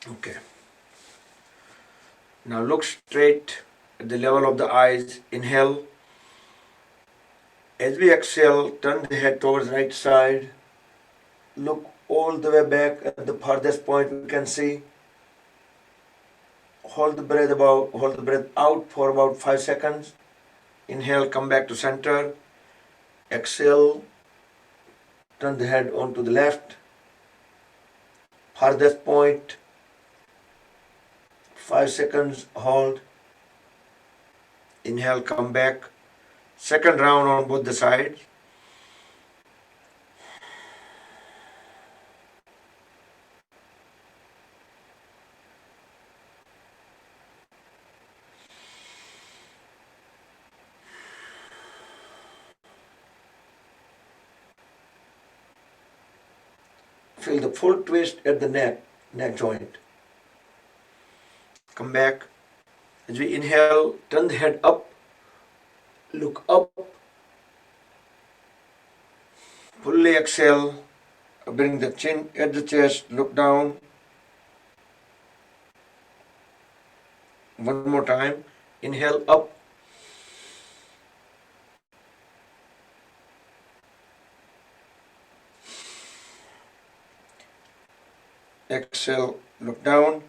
Okay. Now look straight at the level of the eyes. Inhale. As we exhale, turn the head towards right side. Look all the way back at the farthest point we can see. Hold the breath out for about 5 seconds. Inhale, come back to center. Exhale, turn the head onto the left. Farthest point, 5 seconds, hold. Inhale, come back. Second round on both the sides. Feel the full twist at the neck joint. Come back. As we inhale, turn the head up. Look up. Fully exhale. Bring the chin at the chest. Look down. One more time. Inhale up. Exhale, look down.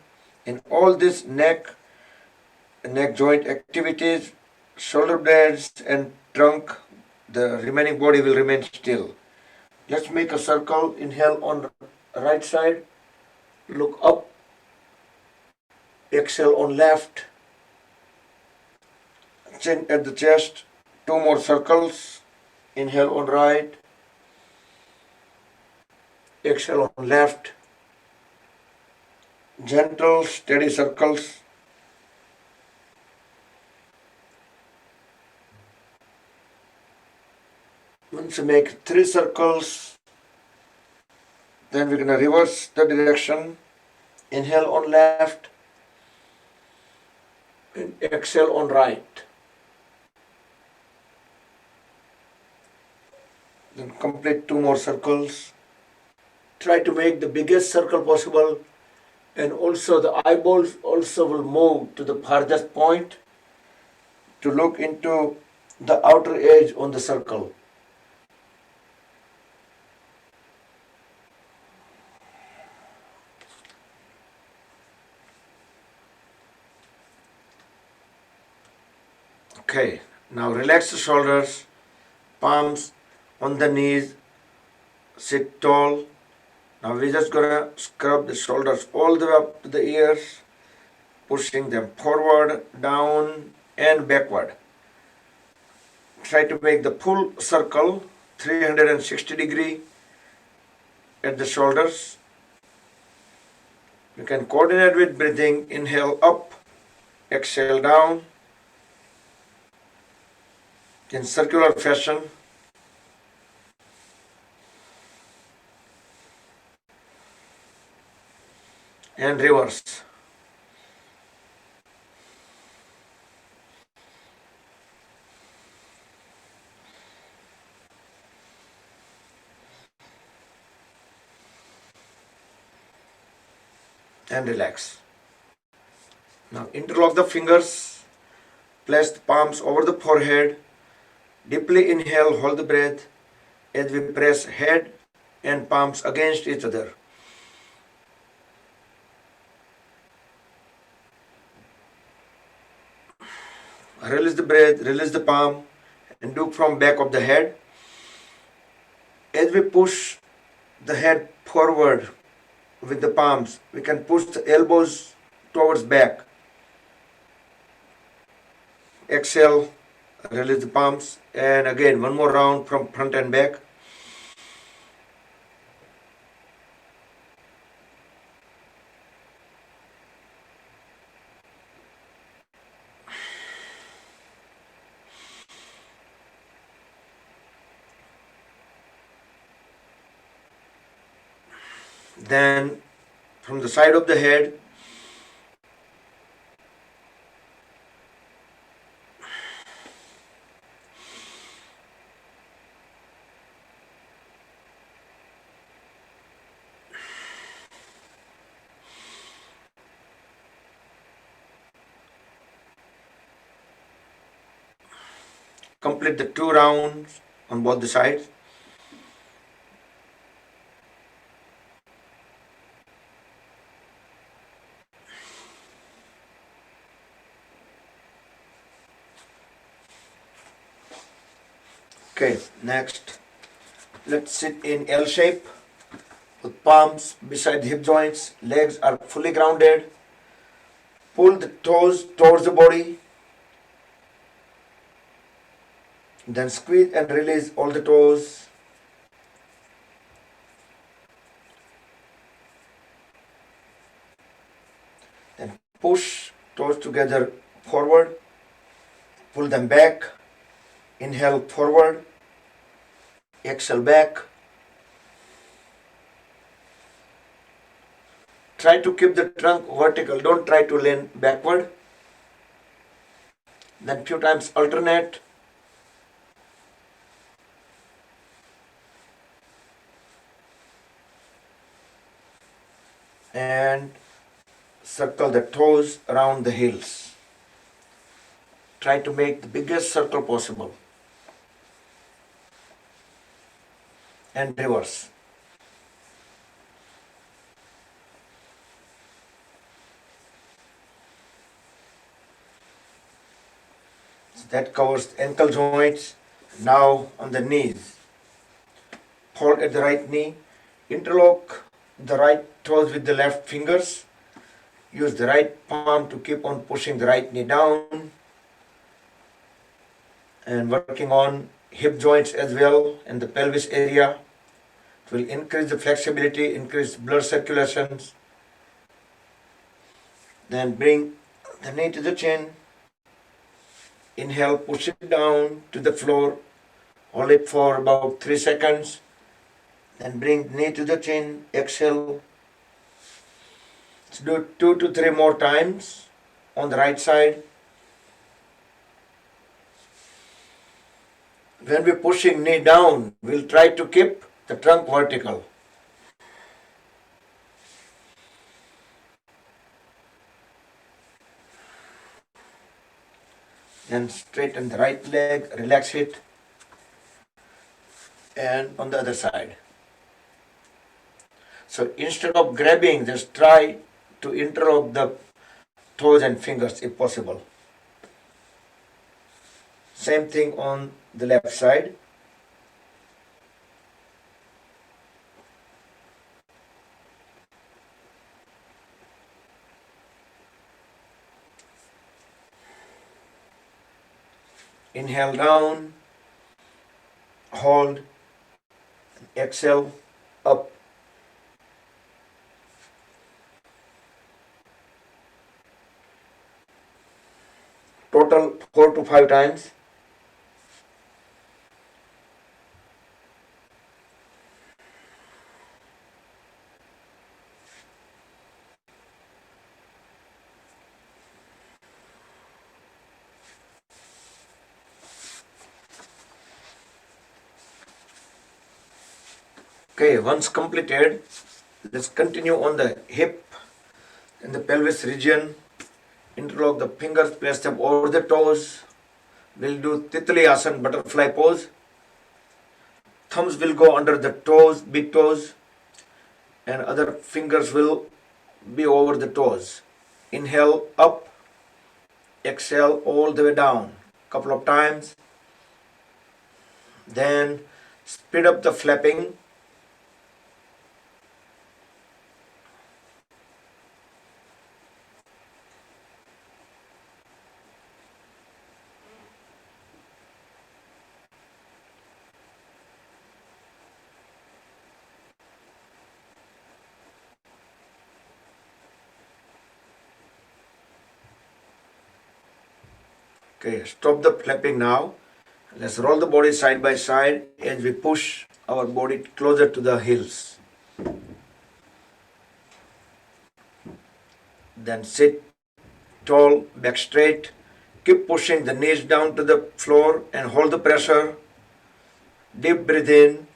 In all this neck joint activities, shoulder blades and trunk, the remaining body will remain still. Let's make a circle. Inhale on right side. Look up. Exhale on left. Chin at the chest. Two more circles. Inhale on right. Exhale on left. Gentle, steady circles. Once you make 3 circles, then we're going to reverse the direction. Inhale on left and exhale on right. Then complete 2 more circles. Try to make the biggest circle possible, and also the eyeballs also will move to the farthest point to look into the outer edge on the circle. Okay, now relax the shoulders, palms on the knees, sit tall. Now we're just gonna scrub the shoulders all the way up to the ears, pushing them forward, down, and backward. Try to make the full circle 360-degree at the shoulders. You can coordinate with breathing. Inhale up, exhale down in circular fashion. And reverse. And relax. Now interlock the fingers, place the palms over the forehead, deeply inhale, hold the breath as we press head and palms against each other. Release the breath, release the palm, and do from back of the head. As we push the head forward with the palms, we can push the elbows towards back. Exhale, release the palms, and again one more round from front and back. Then from the side of the head, complete the 2 rounds on both the sides. Okay, next, let's sit in L shape with palms beside the hip joints, legs are fully grounded. Pull the toes towards the body, then squeeze and release all the toes. Then push toes together forward, pull them back, inhale forward, exhale back. Try to keep the trunk vertical, don't try to lean backward. Then few times alternate. And circle the toes around the heels. Try to make the biggest circle possible. And reverse. So that covers the ankle joints. Now on the knees. Hold at the right knee. Interlock the right toes with the left fingers. Use the right palm to keep on pushing the right knee down. And working on hip joints as well and the pelvis area. It will increase the flexibility, increase blood circulations. Then bring the knee to the chin. Inhale, push it down to the floor. Hold it for about 3 seconds. Then bring knee to the chin. Exhale. Let's do 2 to 3 more times on the right side. When we're pushing knee down, we'll try to keep the trunk vertical. Then straighten the right leg, relax it. And on the other side. So instead of grabbing, just try to interlock the toes and fingers if possible. Same thing on the left side. Inhale down, hold, exhale up. Total 4 to 5 times. Okay, once completed, let's continue on the hip and the pelvis region. Interlock the fingers, place them over the toes. We'll do Titli Asana, butterfly pose. Thumbs will go under the toes, big toes, and other fingers will be over the toes. Inhale up, exhale all the way down. Couple of times. Then speed up the flapping. Okay, stop the flapping now. Let's roll the body side by side as we push our body closer to the heels. Then sit tall, back straight. Keep pushing the knees down to the floor and hold the pressure. Deep breathe in.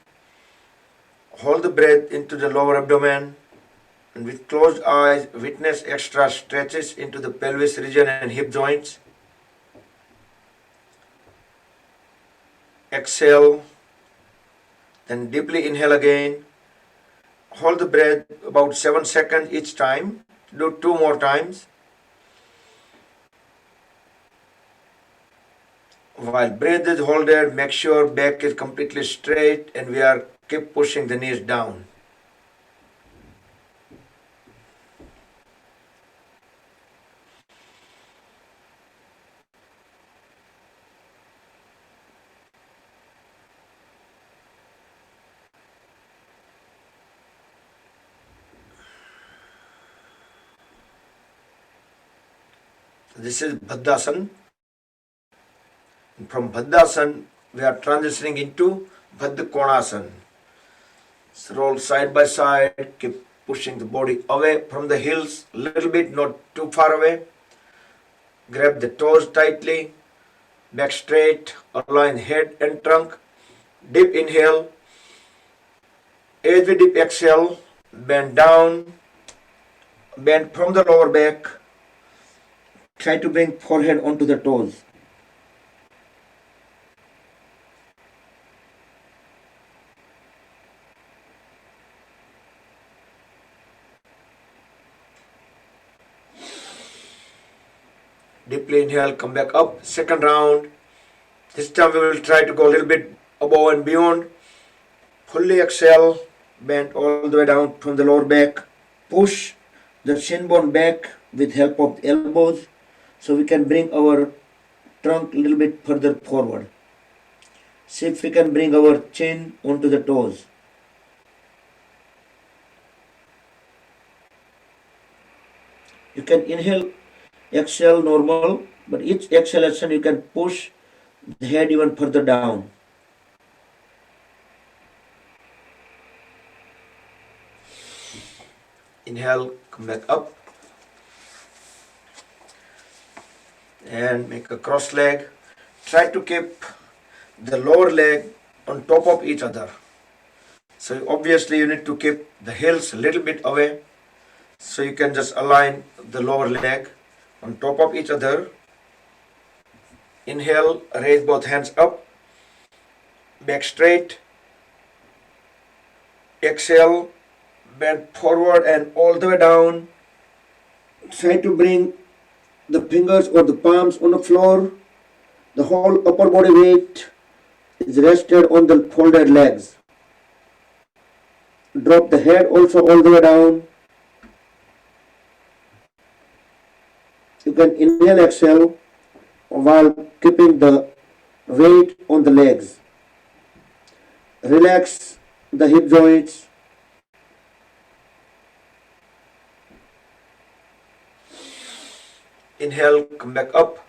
Hold the breath into the lower abdomen. And with closed eyes, witness extra stretches into the pelvis region and hip joints. exhale, then deeply inhale again. Hold the breath about 7 seconds each time. Do 2 more times. While breath is holded, make sure back is completely straight and we are keep pushing the knees down. This is Bhadrasan. From Bhadrasan, we are transitioning into Bhadrakonasana. So roll side by side, keep pushing the body away from the heels a little bit, not too far away. Grab the toes tightly, back straight, align head and trunk. Deep inhale. As we deep exhale, bend down, bend from the lower back. Try to bring forehead onto the toes. Deeply inhale, come back up. Second round. This time we will try to go a little bit above and beyond. Fully exhale, bend all the way down from the lower back. Push the shin bone back with help of the elbows so we can bring our trunk a little bit further forward. See if we can bring our chin onto the toes. You can inhale, exhale normal, but each exhalation you can push the head even further down. Inhale, come back up and make a cross leg. Try to keep the lower leg on top of each other. So obviously you need to keep the heels a little bit away. So you can just align the lower leg on top of each other. Inhale, raise both hands up, back straight. Exhale, bend forward and all the way down. Try to bring the fingers or the palms on the floor. The whole upper body weight is rested on the folded legs. Drop the head also all the way down. You can inhale, exhale while keeping the weight on the legs. Relax the hip joints. Inhale, come back up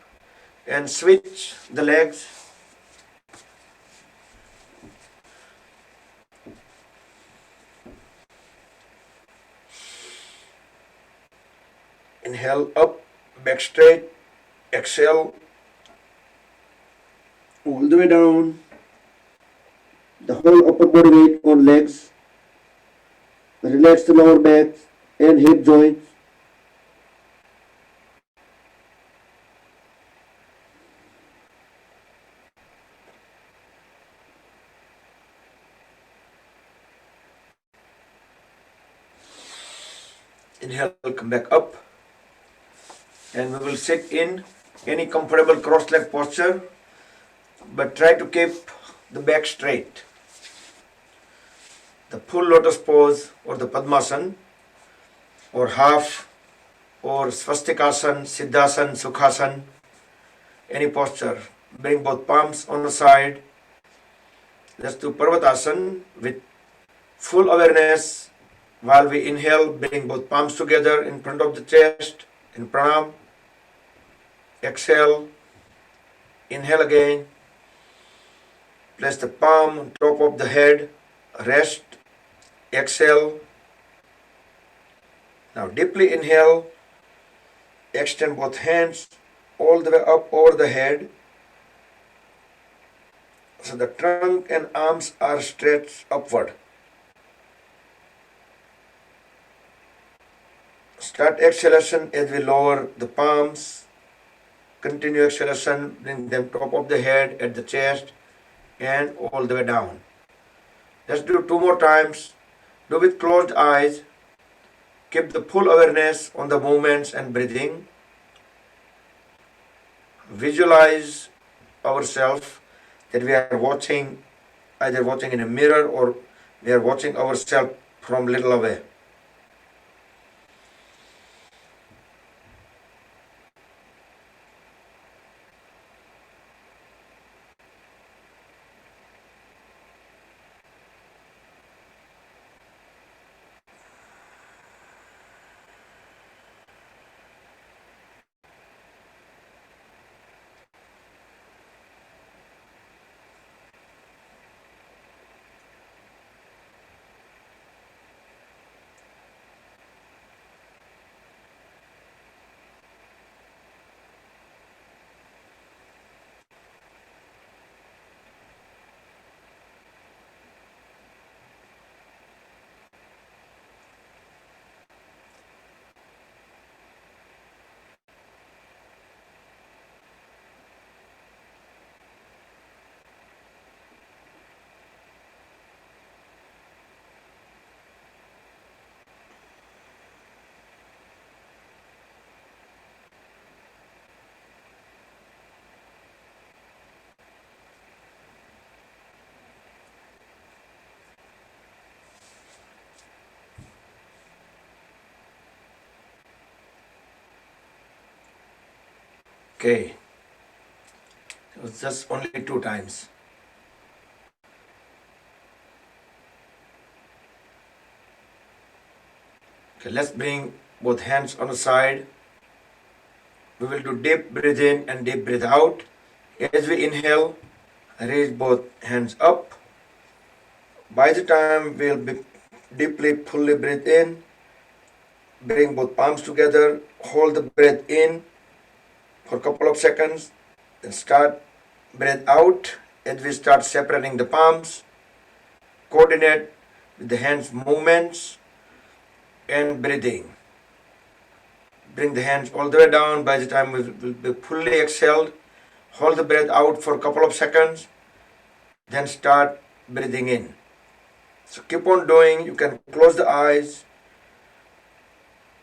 and switch the legs. Inhale up, back straight. Exhale all the way down. The whole upper body weight on legs. Relax the lower back and hip joints. Inhale, come back up. And we will sit in any comfortable cross-leg posture, but try to keep the back straight. The full lotus pose or the Padmasana or half or Swastikasana, Siddhasana, Sukhasana, any posture. Bring both palms on the side. Let's do Parvatasana with full awareness. While we inhale, bring both palms together in front of the chest in pranam. Exhale, inhale again. Place the palm on top of the head. Rest. Exhale. Now deeply inhale. Extend both hands all the way up over the head. So the trunk and arms are stretched upward. Start exhalation as we lower the palms. Continue exhalation, bring them top of the head at the chest. and all the way down. Let's do 2 more times. Do with closed eyes. Keep the full awareness on the movements and breathing. Visualize ourselves that we are watching, either watching in a mirror or we are watching ourselves from little away. Okay, it was just only 2 times. Okay, let's bring both hands on the side. We will do deep breathe in and deep breathe out. As we inhale, raise both hands up. By the time we'll be deeply, fully breathe in, bring both palms together, hold the breath in for a couple of seconds, then start breath out as we start separating the palms, coordinate with the hands movements and breathing. Bring the hands all the way down. By the time we will be fully exhaled, hold the breath out for a couple of seconds, then start breathing in. So keep on doing. You can close the eyes.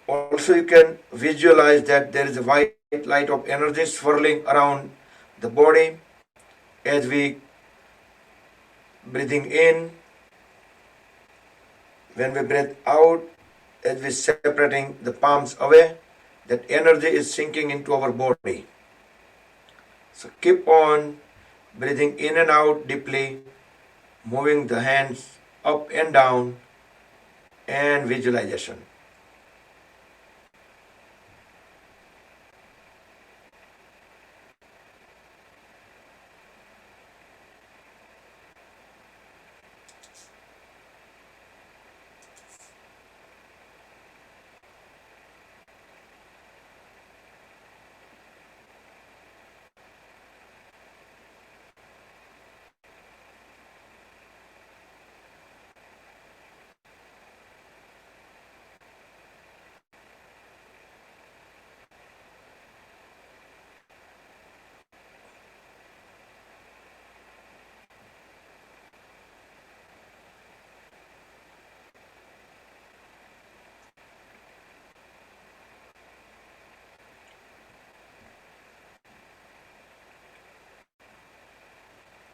Also, you can visualize that there is a white light of energy swirling around the body as we breathing in. When we breathe out, as we separating the palms away, that energy is sinking into our body. So keep on breathing in and out deeply, moving the hands up and down, and visualization.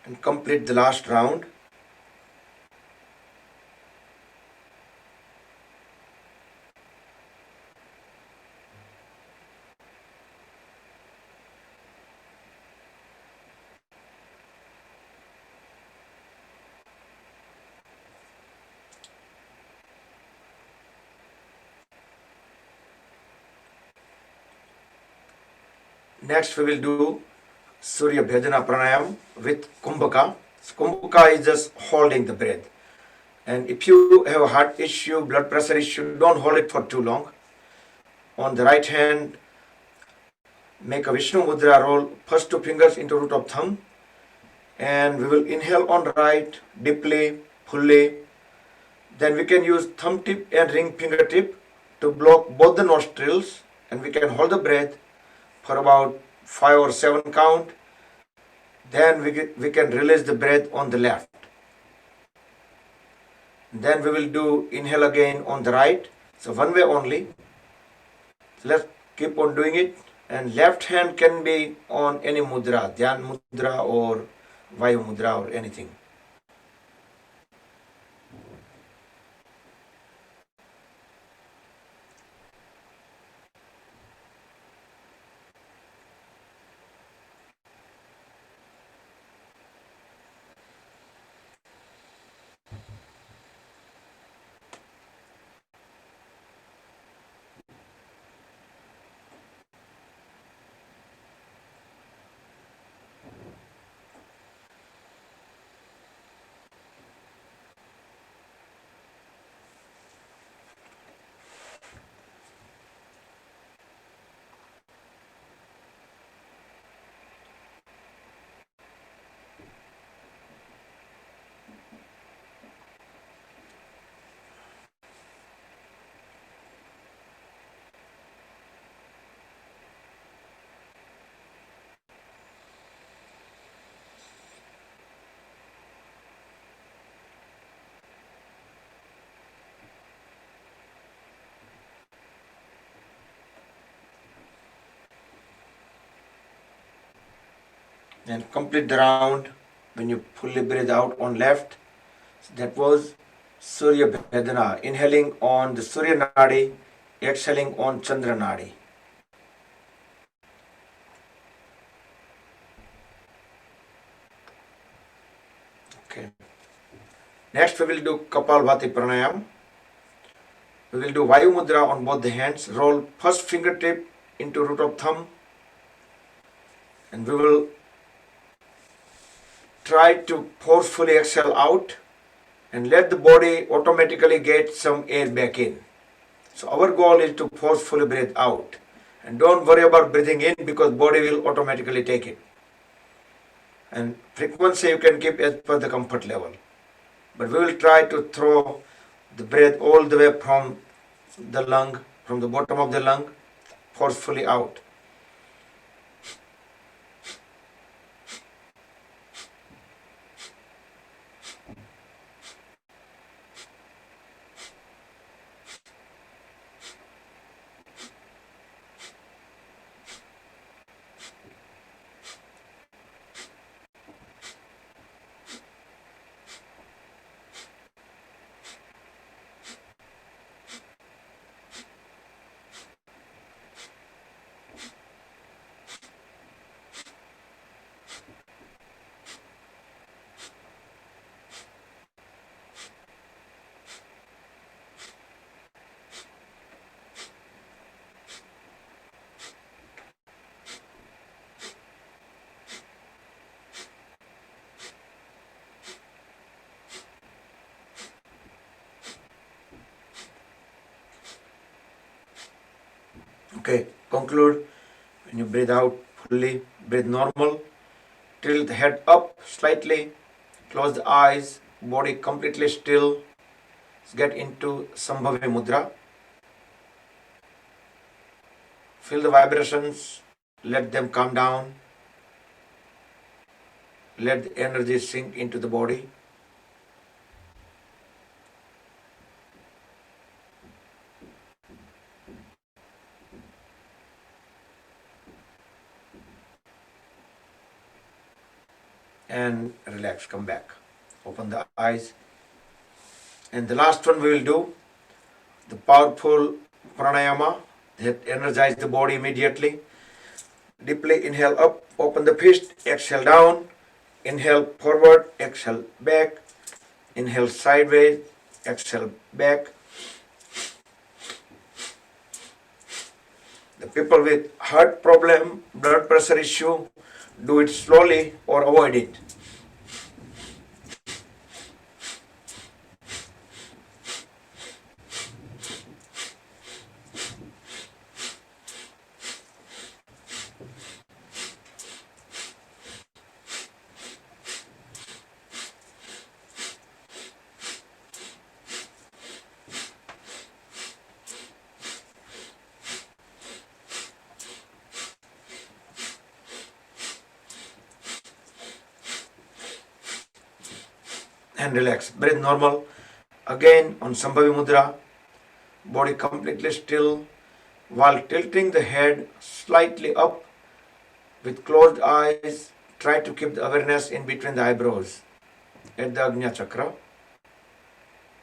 And complete the last round. Next, we will do Surya Bhajana Pranayam with Kumbhaka. So Kumbhaka is just holding the breath. And if you have a heart issue, blood pressure issue, don't hold it for too long. On the right hand, make a Vishnu Mudra, roll first 2 fingers into root of thumb. And we will inhale on right, deeply, fully. Then we can use thumb tip and ring fingertip to block both the nostrils. And we can hold the breath for about 5 or 7 count. Then we can release the breath on the left. Then we will do inhale again on the right. So one way only. Let's keep on doing it. And left hand can be on any mudra, Dhyan mudra or Vayu mudra or anything. And complete the round when you fully breathe out on left. So that was Surya Vedana, inhaling on the Surya Nadi, exhaling on Chandra Nadi. Okay. Next we will do Kapalbhati Pranayam. We will do Vayu Mudra on both the hands. Roll first fingertip into root of thumb. And we will try to forcefully exhale out and let the body automatically get some air back in. So our goal is to forcefully breathe out. And don't worry about breathing in because body will automatically take it. And frequency you can keep as per the comfort level. But we will try to throw the breath all the way from the lung, from the bottom of the lung, forcefully out. Okay, conclude. When you breathe out fully, breathe normal. Tilt the head up slightly. Close the eyes. Body completely still. Get into Sambhavi Mudra. Feel the vibrations. Let them calm down. Let the energy sink into the body. And relax, come back. Open the eyes. And the last one we will do, the powerful pranayama that energizes the body immediately. Deeply inhale up, open the fist, exhale down. Inhale forward, exhale back. Inhale sideways, exhale back. The people with heart problem, blood pressure issue, do it slowly or avoid it. and relax. Breathe normal. Again on Sambhavi Mudra. Body completely still while tilting the head slightly up with closed eyes. Try to keep the awareness in between the eyebrows at the Agnya Chakra.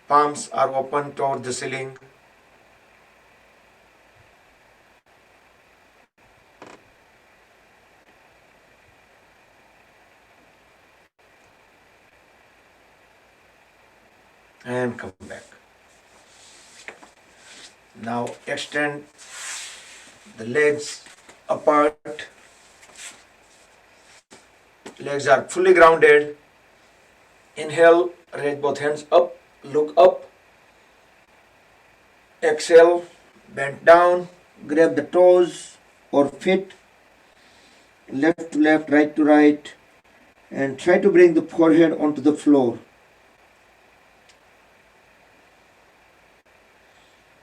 Palms are open toward the ceiling. And come back. Now extend the legs apart. Legs are fully grounded. Inhale, raise both hands up, look up. Exhale, bend down, grab the toes or feet, left to left, right to right, and try to bring the forehead onto the floor.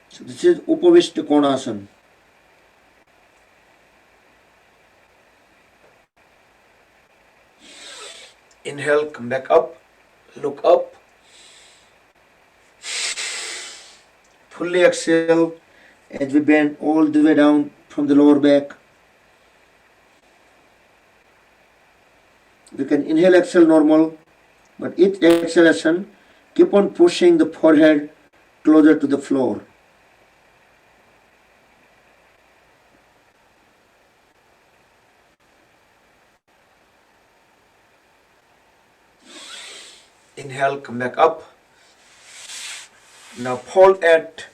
So this is Upavishta Konasana. Inhale, come back up, look up. Fully exhale as we bend all the way down from the lower back. We can inhale, exhale normal, but each exhalation keep on pushing the forehead closer to the floor. Inhale, come back up. Now fold at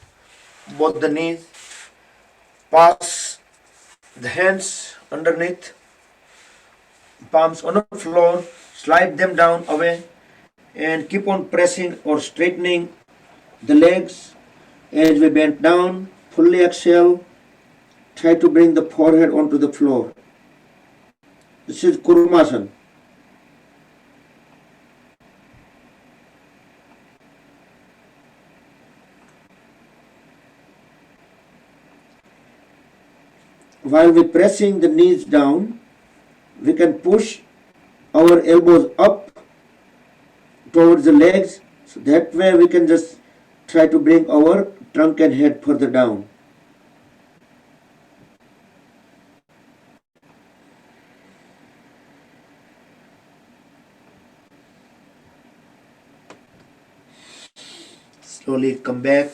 both the knees. Pass the hands underneath. Palms on the floor. Slide them down away. And keep on pressing or straightening the legs as we bend down. Fully exhale. Try to bring the forehead onto the floor. This is Kurumasana. While we're pressing the knees down, we can push our elbows up towards the legs. So that way we can just try to bring our trunk and head further down. Slowly come back.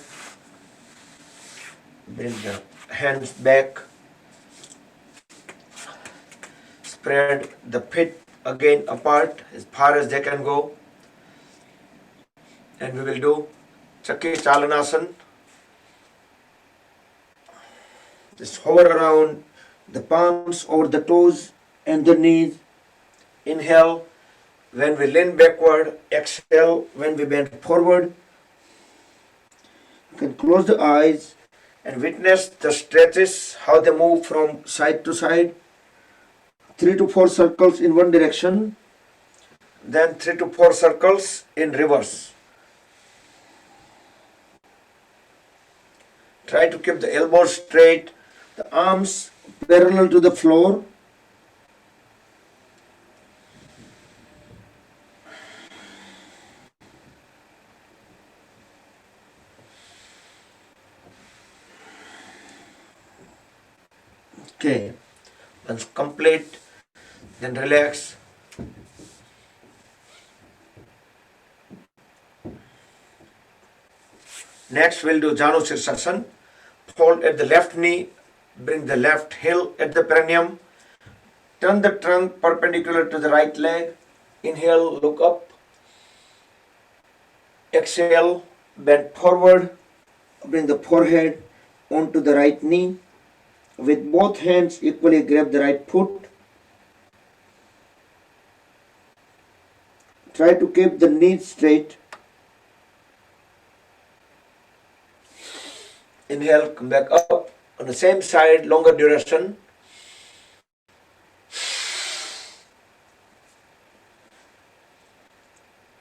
Bring the hands back. Spread the feet again apart as far as they can go. And we will do Chakri Chalanasana. Just hover around the palms over the toes and the knees. Inhale when we lean backward. Exhale when we bend forward. You can close the eyes and witness the stretches, how they move from side to side. 3 to 4 circles in one direction, then 3 to 4 circles in reverse. Try to keep the elbows straight, the arms parallel to the floor. Okay, once complete, then relax. Next we'll do Janu Sirsasana. Fold at the left knee, bring the left heel at the perineum. Turn the trunk perpendicular to the right leg. Inhale, look up. Exhale, bend forward. Bring the forehead onto the right knee. With both hands equally grab the right foot. Try to keep the knees straight. Inhale, come back up. On the same side, longer duration.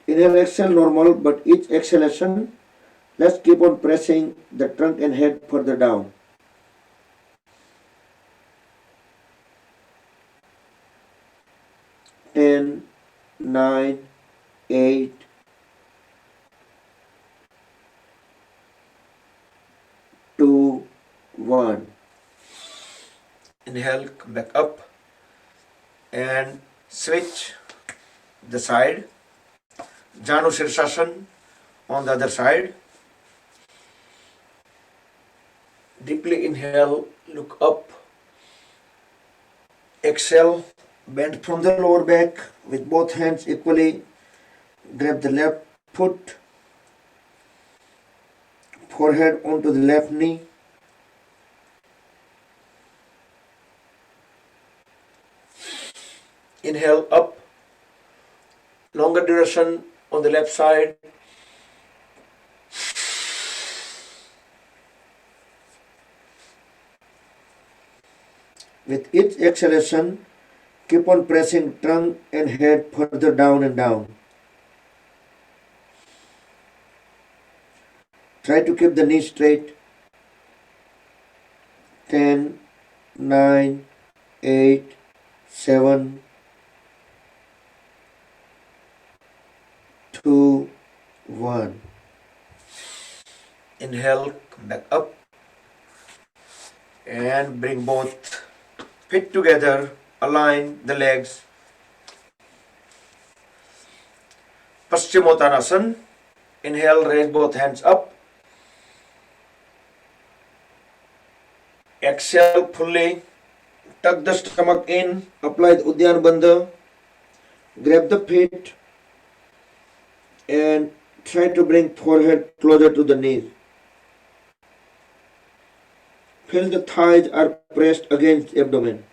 Inhale, exhale normal, but each exhalation, let's keep on pressing the trunk and head further down. 10, 9, 8, 1. Inhale, come back up and switch the side. Janu Sirsasana on the other side. Deeply inhale, look up. Exhale, bend from the lower back with both hands equally. Grab the left foot, forehead onto the left knee. Inhale up, longer duration on the left side. With each exhalation, keep on pressing trunk and head further down and down. Try to keep the knee straight. 10, 9, 8, 7, 2, 1. Inhale, come back up and bring both feet together, align the legs. Paschimottanasana. Inhale, raise both hands up. Exhale fully, tuck the stomach in, apply the Uddiyana Bandha, grab the feet and try to bring forehead closer to the knees. Feel the thighs are pressed against abdomen.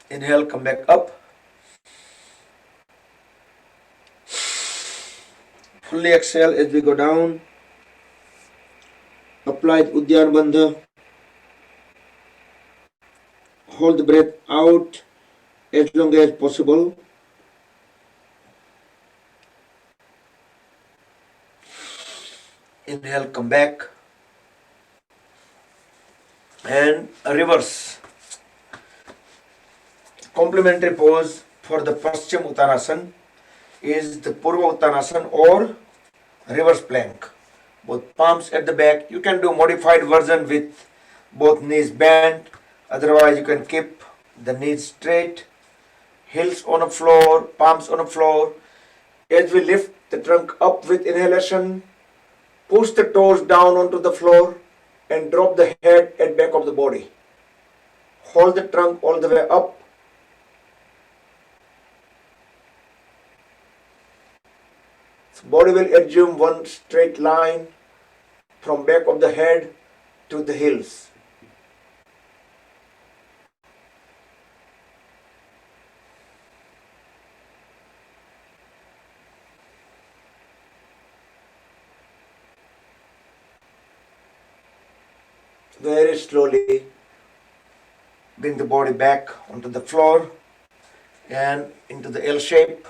Inhale, come back up. Fully exhale as we go down. Apply the Uddiyana Bandha. Hold the breath out as long as possible. Inhale, come back and reverse. Complementary pose for the Paschimottanasana is the Purva Uttanasana or reverse plank. Both palms at the back. You can do modified version with both knees bent. Otherwise, you can keep the knees straight, heels on the floor, palms on the floor. As we lift the trunk up with inhalation, push the toes down onto the floor and drop the head at back of the body. Hold the trunk all the way up. So body will assume one straight line from back of the head to the heels. Very slowly bring the body back onto the floor and into the L shape.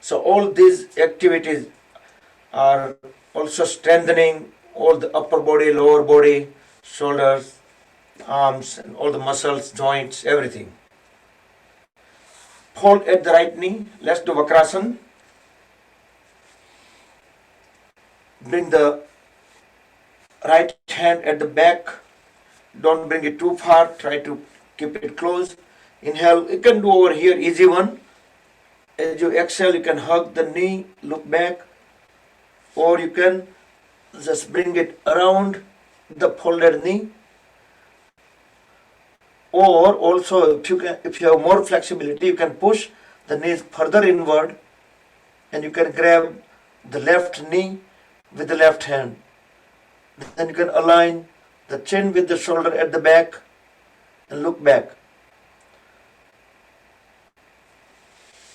So all these activities are also strengthening all the upper body, lower body, shoulders, arms, and all the muscles, joints, everything. Hold at the right knee. Let's do Vakrasana. Bring the right hand at the back. Don't bring it too far. Try to keep it close. Inhale. You can do over here, easy one. As you exhale, you can hug the knee, look back, or you can just bring it around the folded knee. Or also, if you have more flexibility, you can push the knees further inward, and you can grab the left knee with the left hand. Then you can align the chin with the shoulder at the back and look back.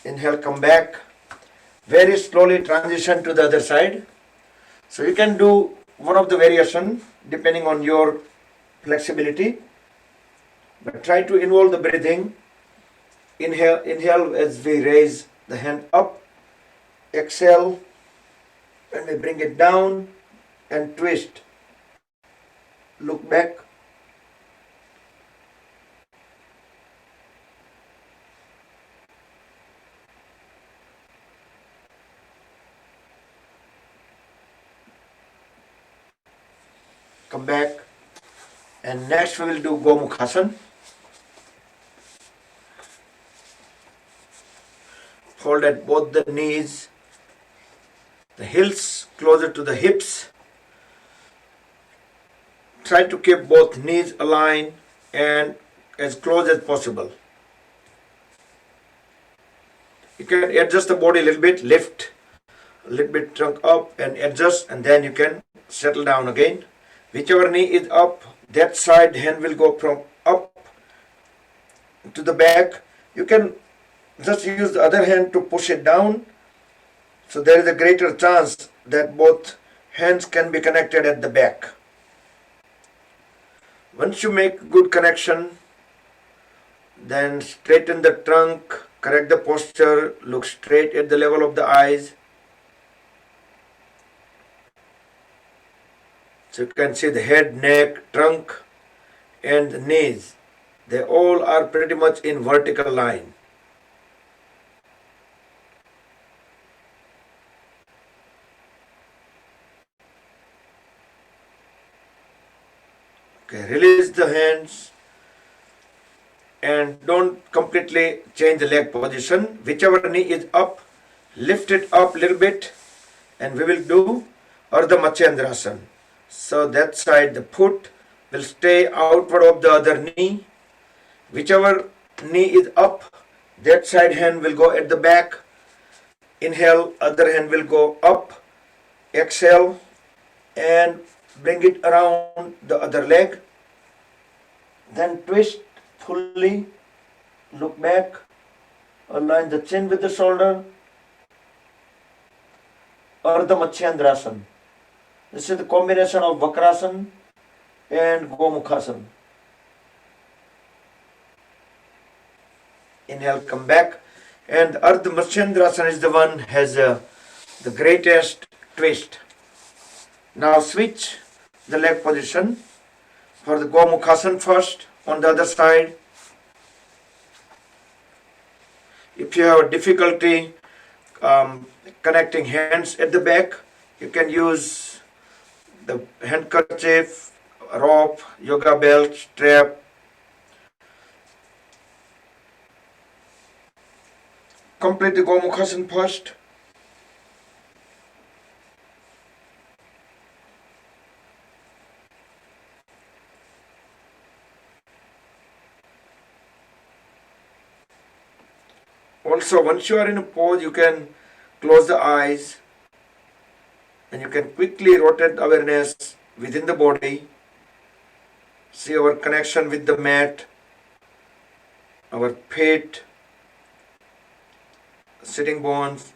Inhale, come back. Very slowly transition to the other side. So you can do one of the variation depending on your flexibility. But try to involve the breathing. Inhale as we raise the hand up. Exhale when we bring it down and twist. Look back. come back, and next we will do Gomukhasana. Hold at both the knees, the heels closer to the hips. Try to keep both knees aligned and as close as possible. You can adjust the body a little bit, lift a little bit trunk up and adjust, and then you can settle down again. Whichever knee is up, that side hand will go from up to the back. You can just use the other hand to push it down. So there is a greater chance that both hands can be connected at the back. Once you make good connection, then straighten the trunk, correct the posture, look straight at the level of the eyes. So you can see the head, neck, trunk and the knees. They all are pretty much in vertical line. Okay, release the hands and don't completely change the leg position. Whichever knee is up, lift it up a little bit, and we will do Ardha Matsyendrasana. So that side the foot will stay outward of the other knee. Whichever knee is up, that side hand will go at the back. Inhale, other hand will go up. Exhale and bring it around the other leg. Then twist fully, look back, align the chin with the shoulder. Ardha Matsyendrasana. This is the combination of Vakrasana and Gomukhasana. Inhale, come back. And Ardha Matsyendrasana is the one has the greatest twist. Now switch the leg position for the Gomukhasana first on the other side. If you have difficulty connecting hands at the back, you can use the handkerchief, rope, yoga belt, strap. Complete the Gomukhasana first. Also, once you are in a pose, you can close the eyes and you can quickly rotate awareness within the body. See our connection with the mat, our feet, sitting bones,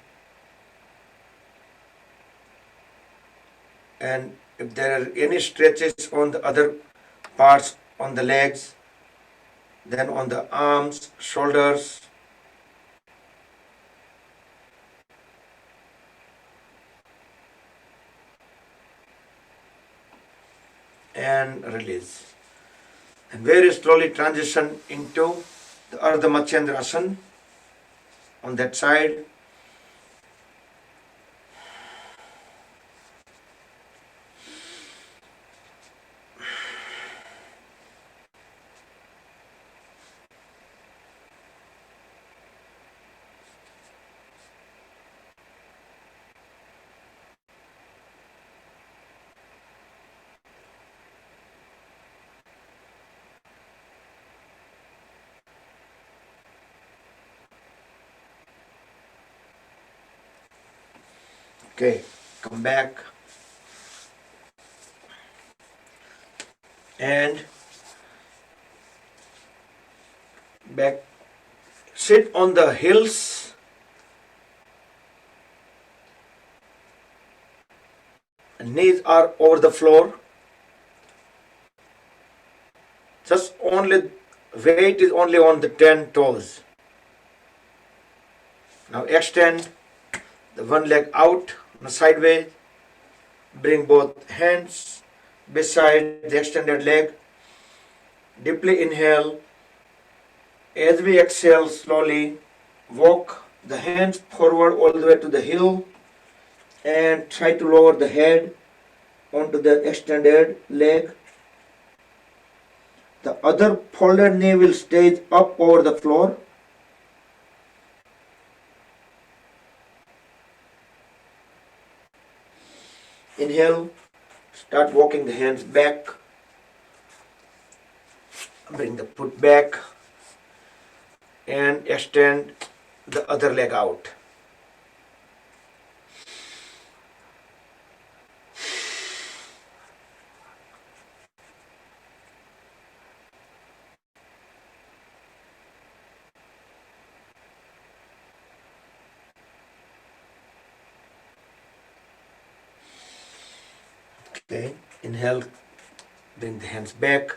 and if there are any stretches on the other parts on the legs, then on the arms, shoulders. And release. And very slowly transition into the Ardha Matsyendrasana on that side. Okay, come back and back. Sit on the heels and knees are over the floor. Just only weight is only on the 10 toes. Now extend the one leg out sideways. Bring both hands beside the extended leg. Deeply inhale. As we exhale, slowly walk the hands forward all the way to the heel and try to lower the head onto the extended leg. The other folded knee will stay up over the floor. Inhale, start walking the hands back. Bring the foot back and extend the other leg out. Okay, inhale, bring the hands back.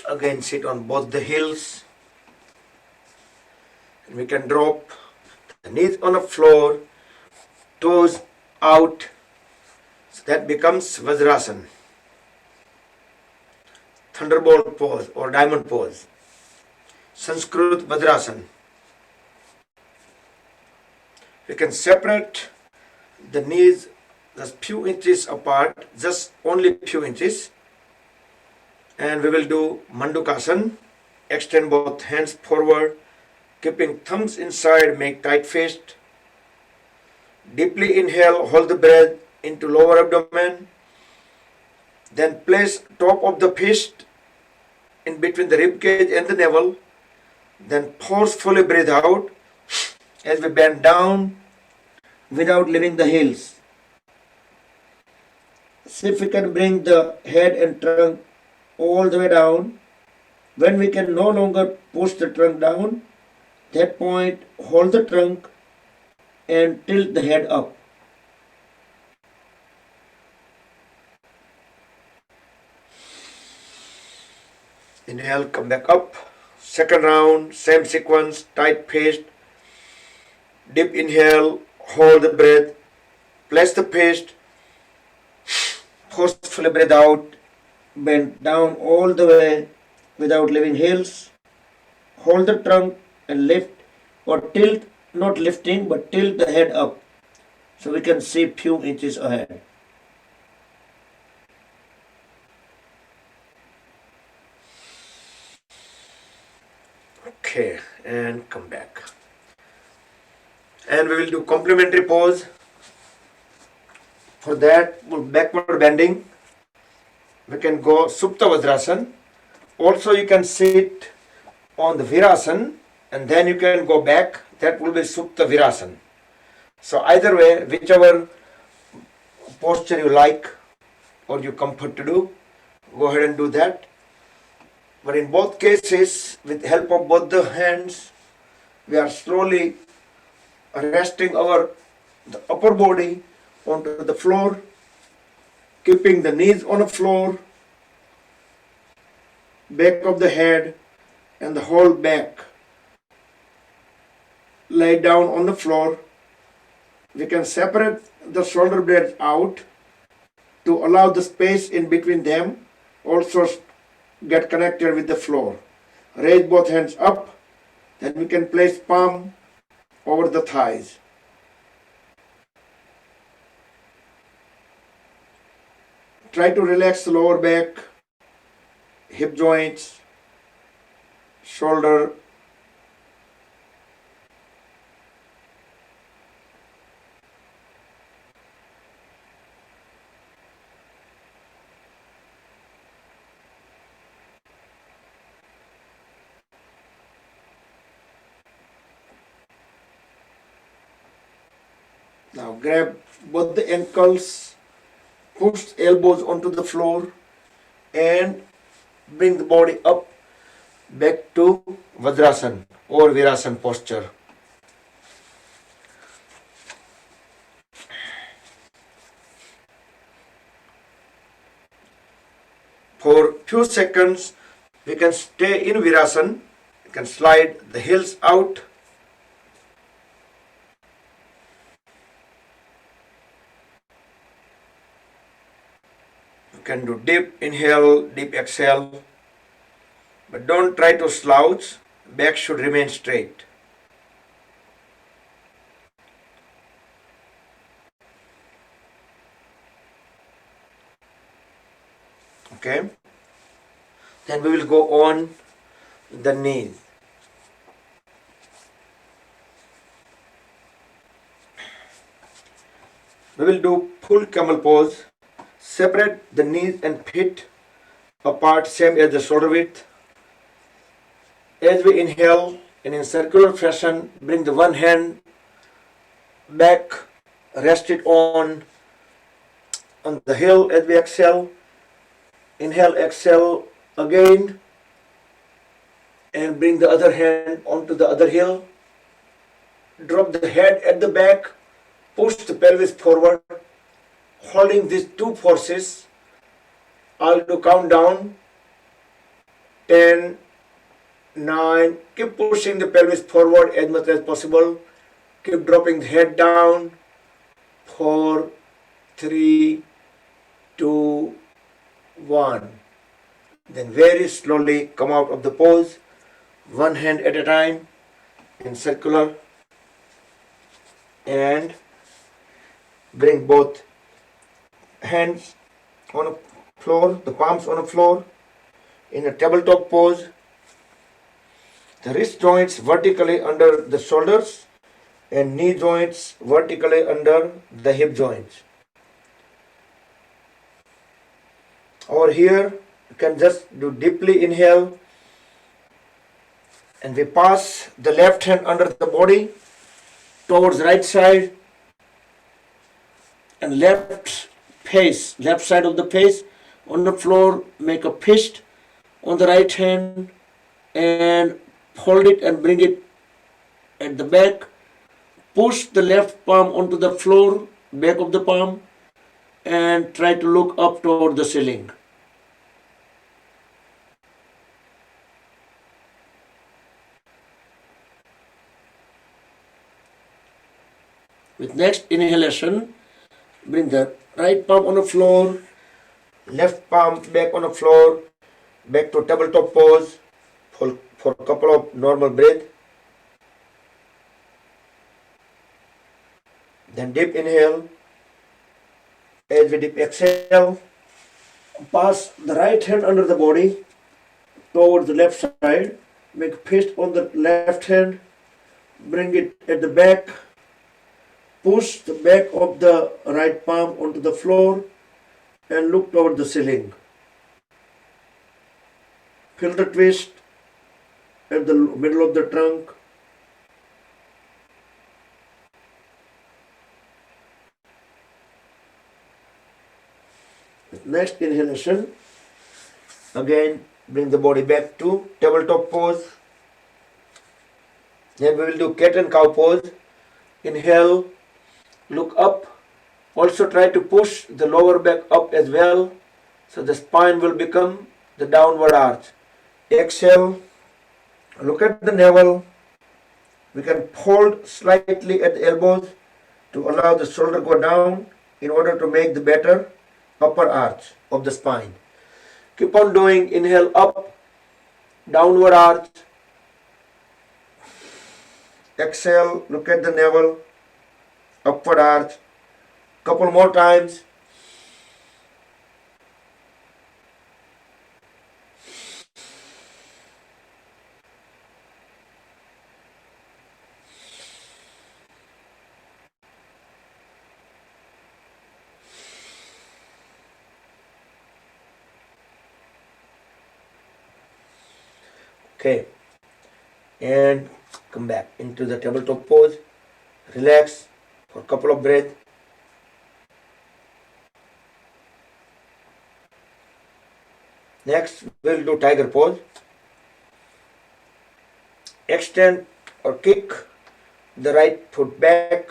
Again, sit on both the heels. And we can drop the knees on the floor, toes out. So that becomes Vajrasana, thunderbolt pose or diamond pose, Sanskrit Vajrasana. We can separate the knees just few inches apart, just only few inches. And we will do Mandukasana. Extend both hands forward, keeping thumbs inside, make tight fist. Deeply inhale, hold the breath into lower abdomen. Then place top of the fist in between the rib cage and the navel. Then forcefully breathe out as we bend down without leaving the heels. See if we can bring the head and trunk all the way down. When we can no longer push the trunk down, that point hold the trunk and tilt the head up. Inhale, come back up. Second round, same sequence, tight fist. Deep inhale, hold the breath, place the fist, forcefully breathe out, bend down all the way without leaving heels. Hold the trunk and lift or tilt, not lifting, but tilt the head up so we can see few inches ahead. Okay, and come back. And we will do complementary pose. For that, we'll backward bending. We can go Supta Vajrasana. Also, you can sit on the Virasana and then you can go back. That will be Supta Virasana. So either way, whichever posture you like or you comfort to do, go ahead and do that. But in both cases, with help of both the hands, we are slowly resting the upper body onto the floor, keeping the knees on the floor, back of the head and the whole back lay down on the floor. We can separate the shoulder blades out to allow the space in between them also get connected with the floor. Raise both hands up, then we can place palm over the thighs. Try to relax the lower back, hip joints, shoulder. Now grab both the ankles, push elbows onto the floor and bring the body up back to Vajrasana or Virasana posture. For few seconds, we can stay in Virasana. You can slide the heels out. You can do deep inhale, deep exhale. But don't try to slouch. Back should remain straight. Okay. Then we will go on the knees. We will do full camel pose. Separate the knees and feet apart, same as the shoulder width. As we inhale, and in circular fashion, bring the one hand back, rest it on the heel. As we exhale, inhale, exhale again, and bring the other hand onto the other heel. Drop the head at the back, push the pelvis forward, holding these two forces. I'll do countdown. 10, 9, keep pushing the pelvis forward as much as possible. Keep dropping the head down. 4, 3, 2, 1. Then very slowly come out of the pose, one hand at a time in circular, and bring both hands on the floor, the palms on the floor in a tabletop pose. The wrist joints vertically under the shoulders and knee joints vertically under the hip joints. Over here, you can just do deeply inhale, and we pass the left hand under the body towards right side and left side of the face on the floor. Make a fist on the right hand and hold it and bring it at the back. Push the left palm onto the floor, back of the palm, and try to look up toward the ceiling. With next inhalation, bring the right palm on the floor, left palm back on the floor, back to tabletop pose for a couple of normal breaths. Then deep inhale. As we deep exhale, pass the right hand under the body towards the left side. Make a fist on the left hand. Bring it at the back. Push the back of the right palm onto the floor and look toward the ceiling. Feel the twist at the middle of the trunk. Next inhalation, again bring the body back to tabletop pose. Then we will do cat and cow pose. Inhale, look up. Also try to push the lower back up as well, so the spine will become the downward arch. Exhale, look at the navel. We can fold slightly at the elbows to allow the shoulder go down in order to make the better upper arch of the spine. Keep on doing. Inhale up, downward arch. Exhale, look at the navel, upward arch. Couple more times. Okay, and come back into the tabletop pose. Relax for a couple of breaths. Next, we'll do tiger pose. Extend or kick the right foot back,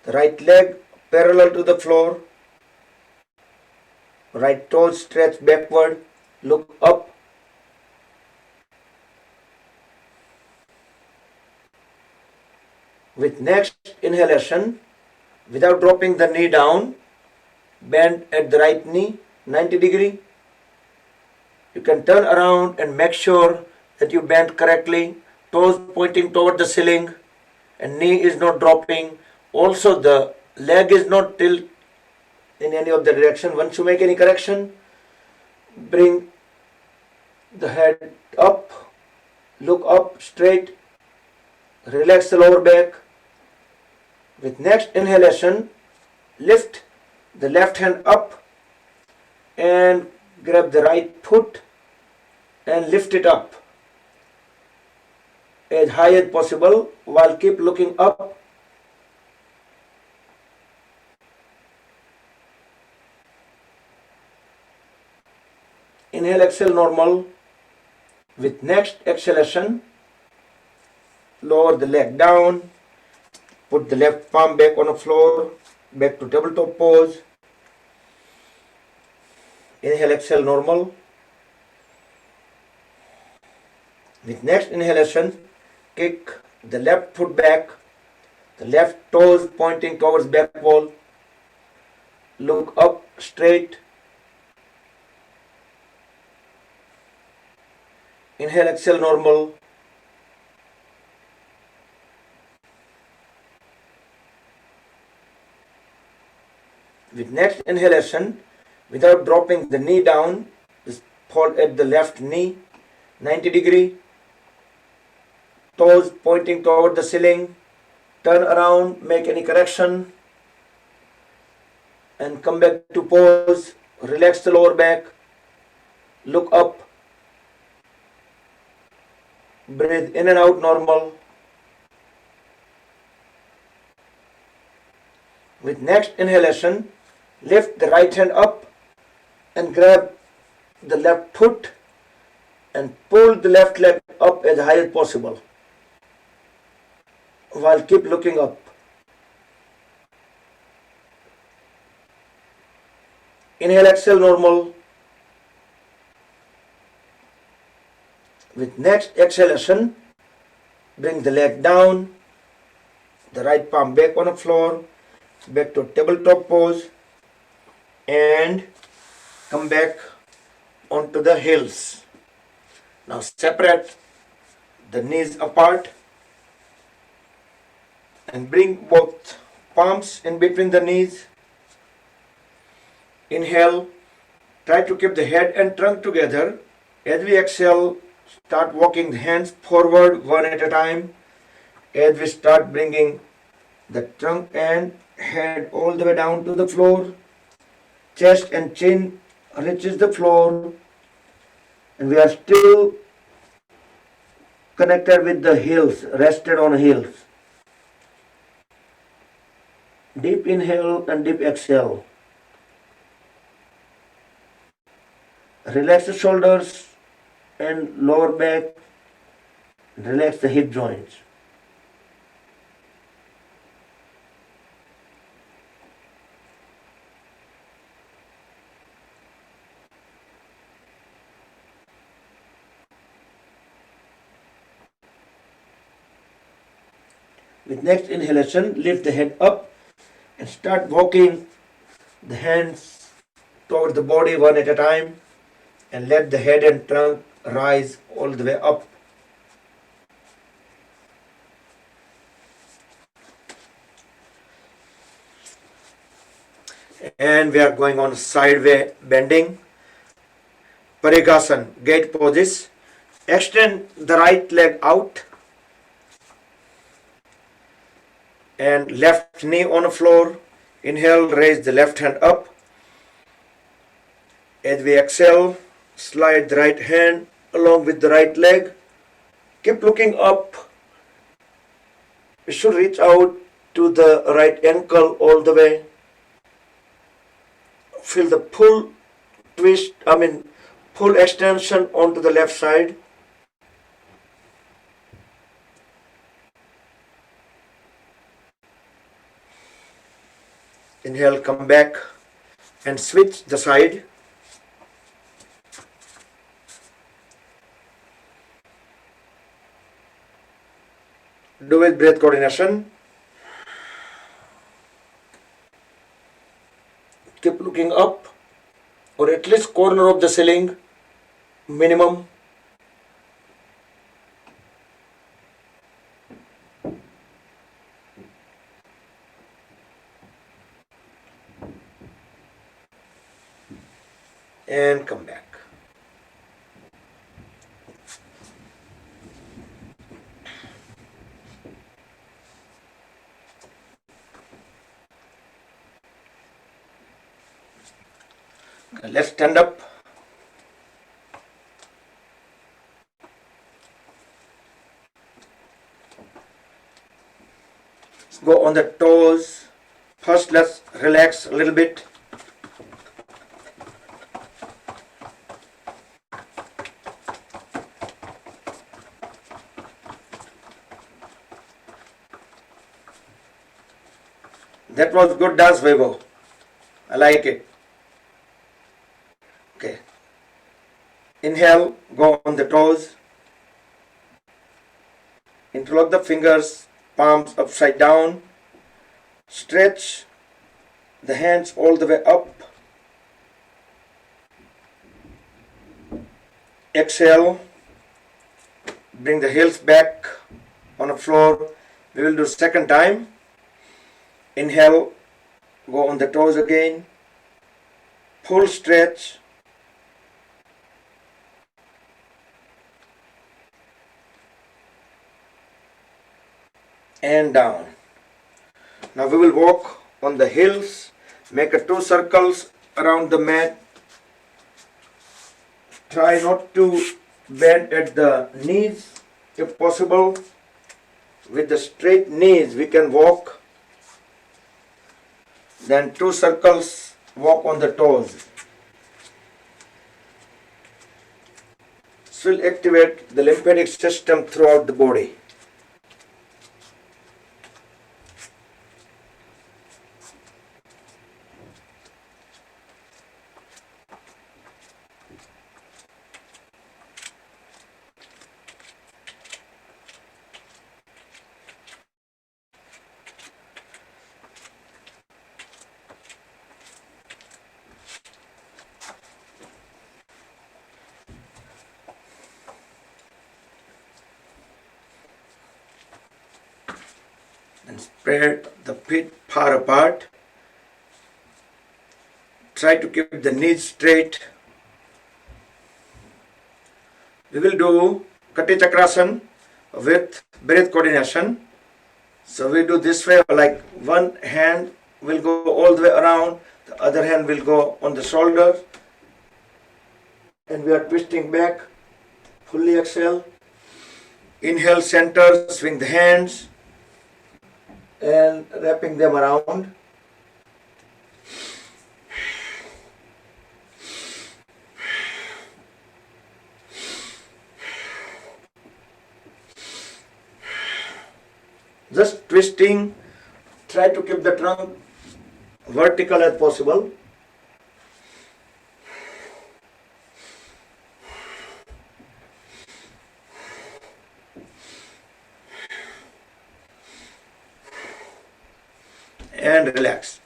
the right leg parallel to the floor, right toes stretch backward, look up. With next inhalation, without dropping the knee down, bend at the right knee 90 degree. You can turn around and make sure that you bend correctly, toes pointing toward the ceiling and knee is not dropping. Also the leg is not tilt in any of the direction. Once you make any correction, bring the head up, look up straight, relax the lower back. With next inhalation, lift the left hand up and grab the right foot and lift it up as high as possible while keep looking up. Inhale, exhale normal. With next exhalation, lower the leg down, put the left palm back on the floor, back to tabletop pose. Inhale, exhale normal. With next inhalation, kick the left foot back, the left toes pointing towards back wall. Look up straight. Inhale, exhale normal. With next inhalation, without dropping the knee down, just hold at the left knee, 90 degree, toes pointing toward the ceiling, turn around, make any correction, and come back to pose, relax the lower back, look up, breathe in and out normal. With next inhalation, lift the right hand up and grab the left foot and pull the left leg up as high as possible while keep looking up. Inhale, exhale normal. With next exhalation, bring the leg down, the right palm back on the floor, back to tabletop pose, and come back onto the heels. Now separate the knees apart and bring both palms in between the knees. Inhale, try to keep the head and trunk together. As we exhale, start walking the hands forward one at a time. As we start bringing the trunk and head all the way down to the floor, chest and chin reaches the floor, and we are still connected with the heels, rested on heels. Deep inhale and deep exhale. Relax the shoulders and lower back. Relax the hip joints. With next inhalation, lift the head up and start walking the hands toward the body one at a time, and let the head and trunk rise all the way up. And we are going on sideway bending. Parigasan, gate poses. Extend the right leg out and left knee on the floor. Inhale, raise the left hand up. As we exhale, slide the right hand along with the right leg. Keep looking up. We should reach out to the right ankle all the way. Feel the pull twist, pull extension onto the left side. Inhale, come back and switch the side. Do with breath coordination. Keep looking up, or at least corner of the ceiling, minimum. And come back. Let's stand up. Let's go on the toes. First, let's relax a little bit. That was good dance, Vaibhav. I like it. Okay. Inhale, go on the toes. Interlock the fingers, palms upside down. Stretch the hands all the way up. Exhale. Bring the heels back on the floor. We will do second time. Inhale, go on the toes again. Full stretch. And down. Now we will walk on the heels. Make a 2 circles around the mat. Try not to bend at the knees if possible. With the straight knees we can walk. Then 2 circles, walk on the toes. This will activate the lymphatic system throughout the body. And spread the feet far apart. Try to keep the knees straight. We will do Kati Chakrasana with breath coordination. So we do this way, like one hand will go all the way around, the other hand will go on the shoulder, and we are twisting back. Fully exhale. Inhale, center, swing the hands and wrapping them around. Just twisting. Try to keep the trunk vertical as possible. And relax.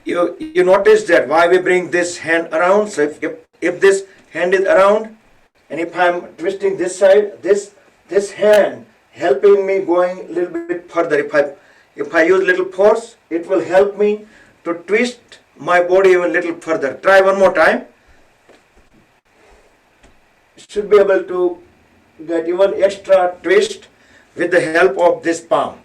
You notice that why we bring this hand around. So if this hand is around, and if I'm twisting this side, this hand helping me going a little bit further. If I use little force, it will help me to twist my body even a little further. Try one more time. Should be able to get even extra twist with the help of this palm.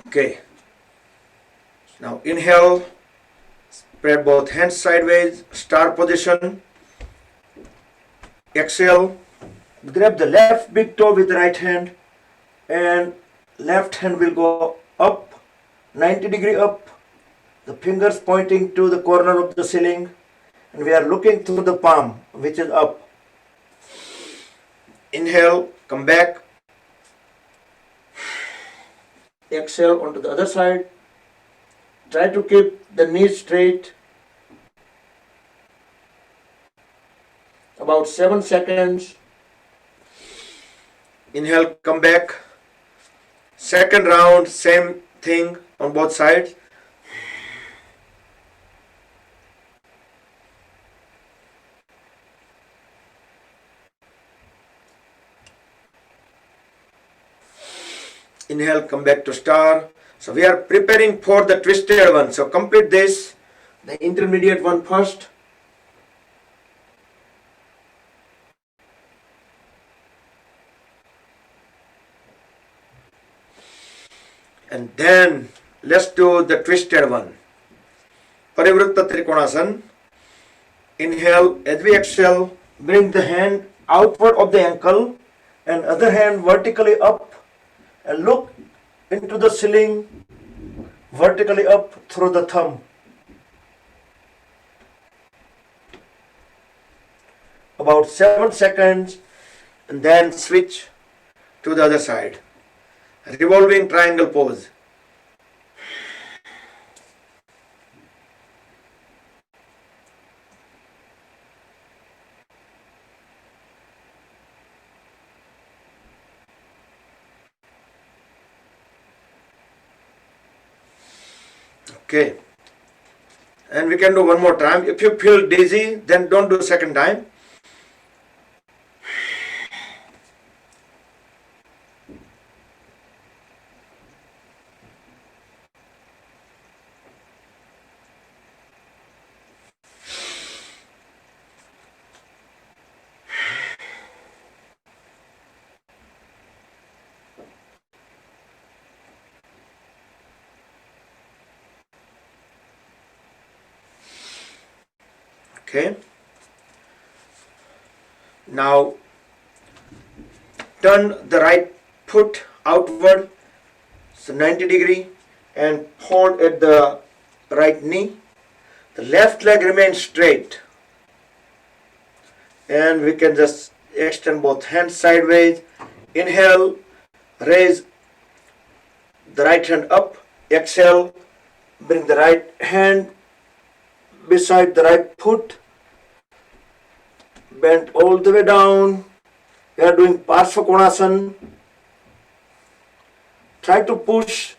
Okay. Now inhale, spread both hands sideways, star position. Exhale, grab the left big toe with the right hand, and left hand will go up, 90-degree up, the fingers pointing to the corner of the ceiling, and we are looking through the palm, which is up. Inhale, come back. Exhale onto the other side. Try to keep the knees straight. About 7 seconds. Inhale, come back. Second round, same thing on both sides. Inhale, come back to star. So we are preparing for the twisted one. So complete this, the intermediate one first. And then let's do the twisted one. Parivritta Trikonasana. Inhale, as we exhale, bring the hand outward of the ankle and other hand vertically up and look into the ceiling vertically up through the thumb. About 7 seconds and then switch to the other side. Revolving triangle pose. Okay, and we can do one more time. If you feel dizzy, then don't do second time. Okay. Now turn the right foot outward, so 90 degree, and hold at the right knee. The left leg remains straight. And we can just extend both hands sideways. Inhale, raise the right hand up. Exhale, bring the right hand beside the right foot. Bend all the way down. We are doing Parsva Konasana. Try to push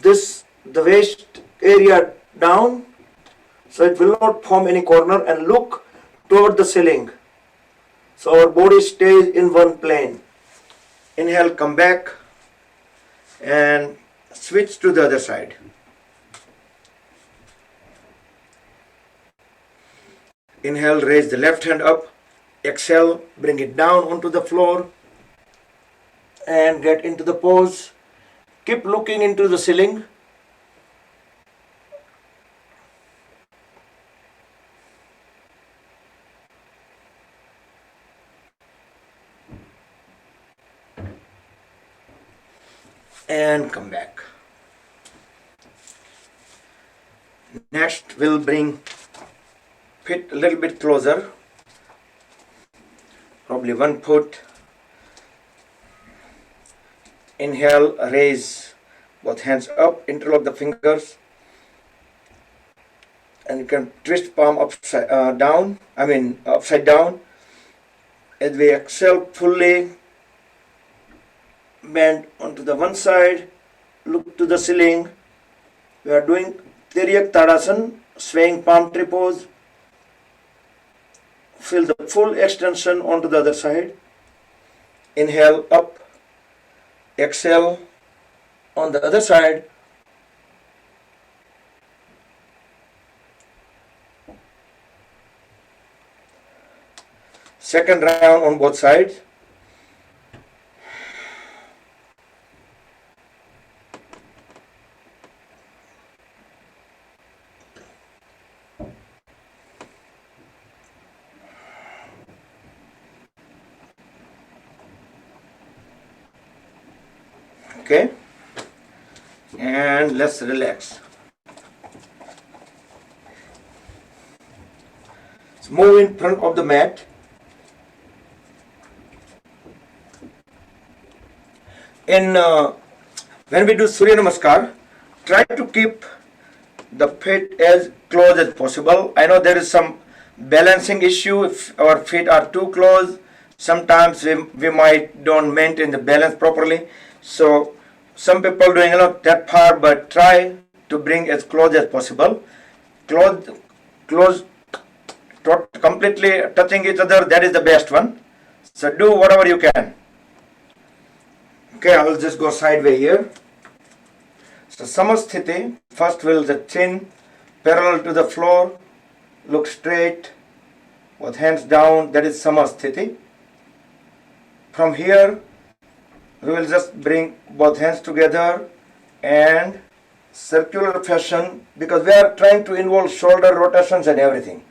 the waist area down so it will not form any corner, and look toward the ceiling. So our body stays in one plane. Inhale, come back and switch to the other side. Inhale, raise the left hand up. Exhale, bring it down onto the floor and get into the pose. Keep looking into the ceiling. And come back. Next, we'll bring feet a little bit closer, probably 1 foot. Inhale, raise both hands up, interlock the fingers, and you can twist palm upside down. Upside down. As we exhale, fully bend onto the one side, look to the ceiling. We are doing Tiryak Tadasana, swaying palm tree pose. Feel the full extension onto the other side. Inhale, up. Exhale, on the other side. Second round on both sides. Okay, and let's relax. So move in front of the mat. When we do Surya Namaskar, try to keep the feet as close as possible. I know there is some balancing issue. If our feet are too close, sometimes we might don't maintain the balance properly. So some people doing that far, but try to bring as close as possible. Close, completely touching each other. That is the best one. So do whatever you can. Okay, I will just go sideways here. So Samasthiti. First, will the chin parallel to the floor. Look straight. Both hands down. That is Samasthiti. From here, we will just bring both hands together and circular fashion, because we are trying to involve shoulder rotations and everything.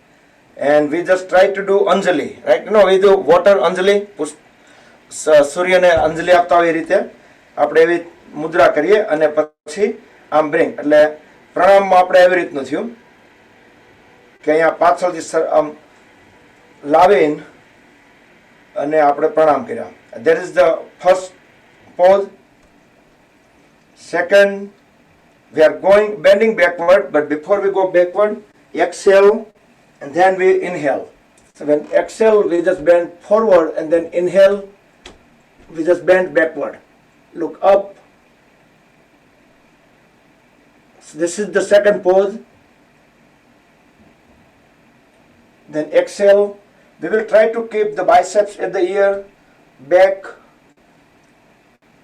And we just try to do Anjali, right? We do water Anjali, સૂર્યને અંજલિ આપતા હોય એ રીતે આપણે એવી મુદ્રા કરીએ અને પછી આમ બ્રિંગ, એટલે પ્રણામમાં આપણે એવી રીતનું થયું કે અહીંયા પાછળથી આમ લાવીને અને આપણે પ્રણામ કર્યા. That is the first pose. Second, we are going bending backward, but before we go backward, exhale and then we inhale. So when exhale, we just bend forward, and then inhale, we just bend backward. Look up. So this is the second pose. Then exhale. We will try to keep the biceps at the ear, back,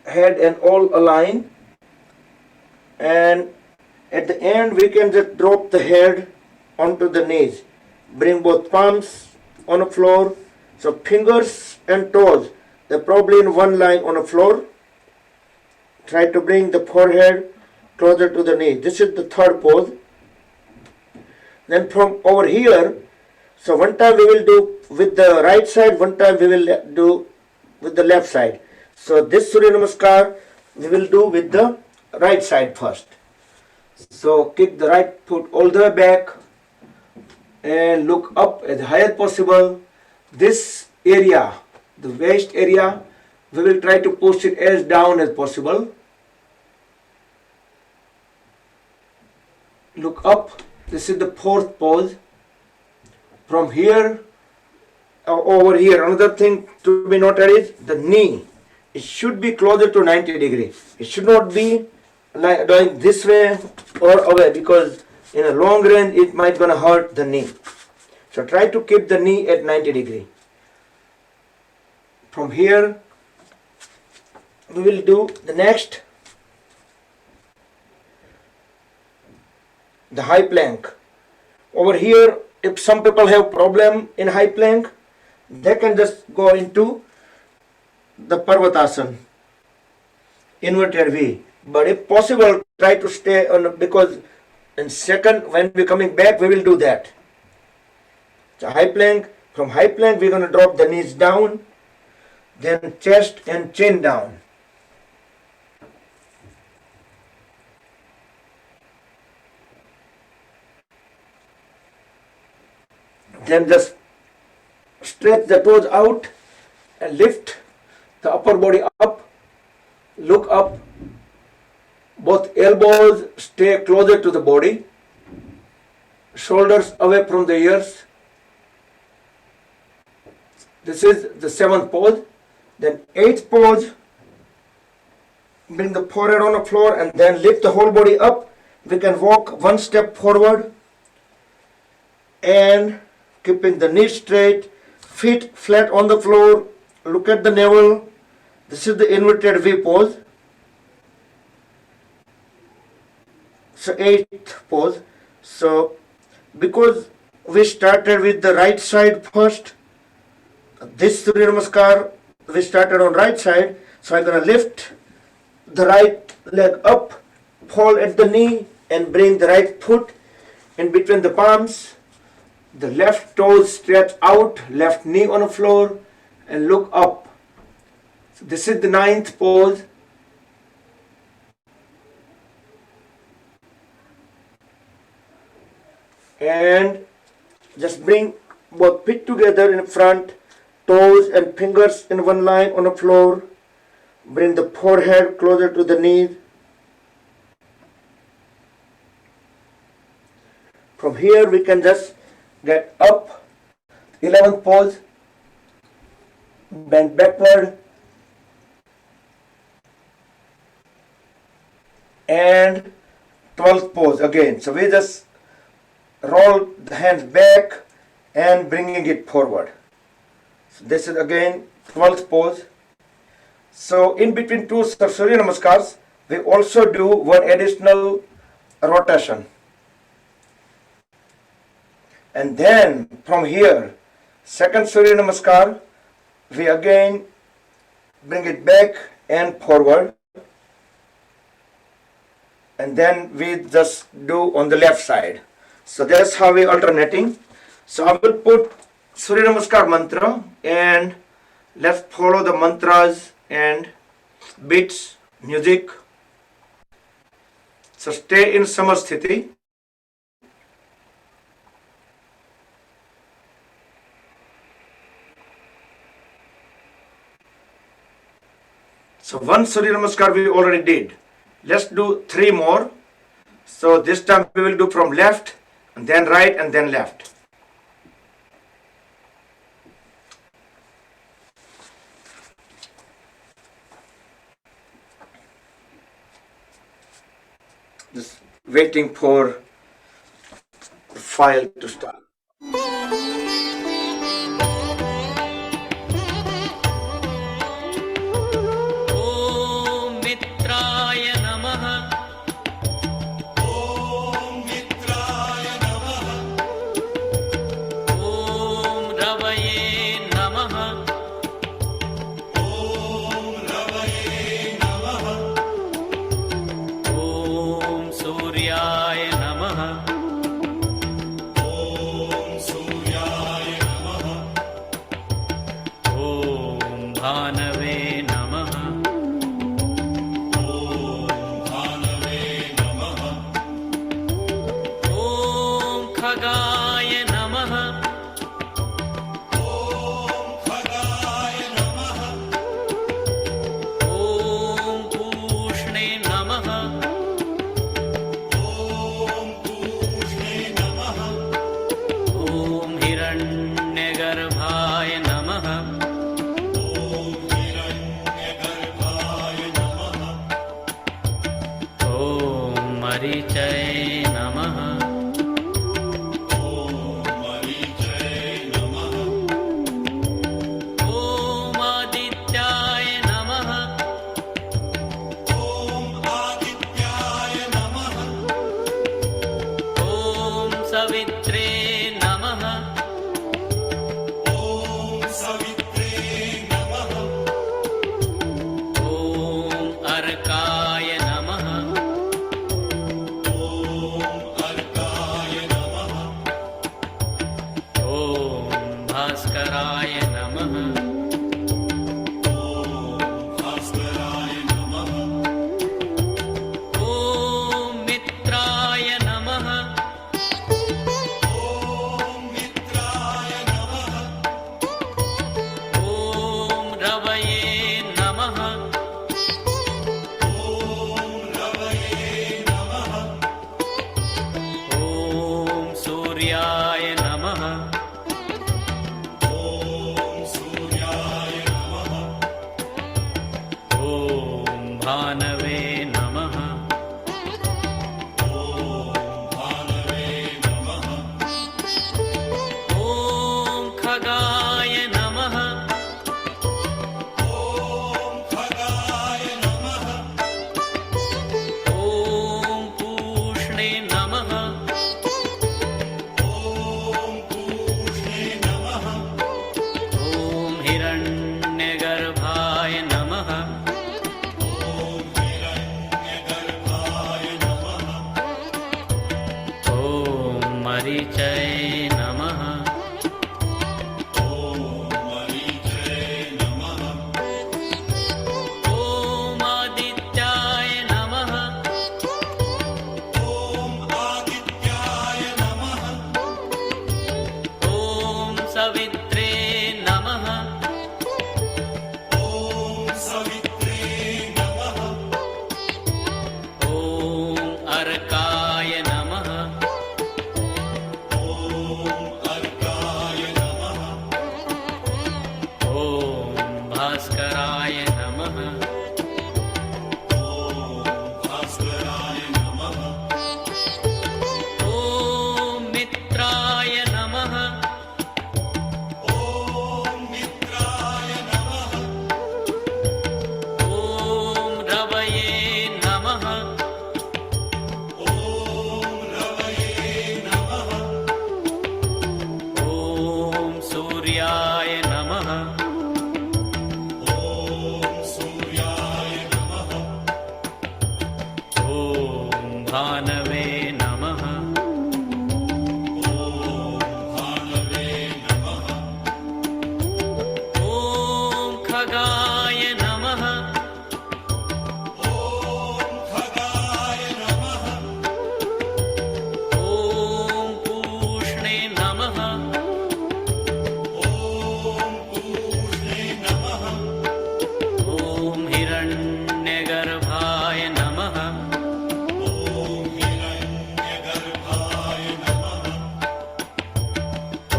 head and all aligned. And at the end we can just drop the head onto the knees. Bring both palms on the floor. So fingers and toes, they're probably in one line on the floor. Try to bring the forehead closer to the knee. This is the third pose. Then from over here, so one time we will do with the right side, one time we will do with the left side. So this Surya Namaskar we will do with the right side first. So kick the right foot all the way back and look up as high as possible. This area, the waist area, we will try to push it as down as possible. Look up. This is the fourth pose. From here over here, another thing to be noted is the knee. It should be closer to 90 degrees. It should not be like going this way or away, because in a long range it might gonna hurt the knee. So try to keep the knee at 90 degrees. From here we will do the next, the high plank. Over here, if some people have problem in high plank, they can just go into the Parvatasana, inverted V. But if possible, try to stay on, because in second, when we're coming back, we will do that. So high plank. From high plank, we're going to drop the knees down, then chest and chin down. Then just stretch the toes out and lift the upper body up. Look up. Both elbows stay closer to the body. Shoulders away from the ears. This is the seventh pose. Then eighth pose. Bring the forehead on the floor and then lift the whole body up. We can walk one step forward and keeping the knees straight, feet flat on the floor. Look at the navel. This is the inverted V pose. So eighth pose. So because we started with the right side first, this Surya Namaskar we started on right side. So I'm going to lift the right leg up, fall at the knee and bring the right foot in between the palms. The left toes stretch out, left knee on the floor and look up. So this is the ninth pose. And just bring both feet together in front, toes and fingers in one line on the floor. Bring the forehead closer to the knees. From here we can just get up. 11th pose. Bend backward. And 12th pose again. So we just roll the hands back and bringing it forward. So this is again 12th pose. So in between two Surya Namaskars, we also do one additional rotation. And then from here, second Surya Namaskar, we again bring it back and forward. and then we just do on the left side. So that's how we alternating. So I will put Surya Namaskar mantra and let's follow the mantras and beats, music. So stay in Samasthiti. So one Surya Namaskar we already did. Let's do 3 more. So this time we will do from left and then right and then left. Just waiting for the file to start. सूर्याय नमः। ओम सूर्याय खगाय नमः। ॐ पूष्णे नमः। ॐ हिरण्यगर्भाय नमः।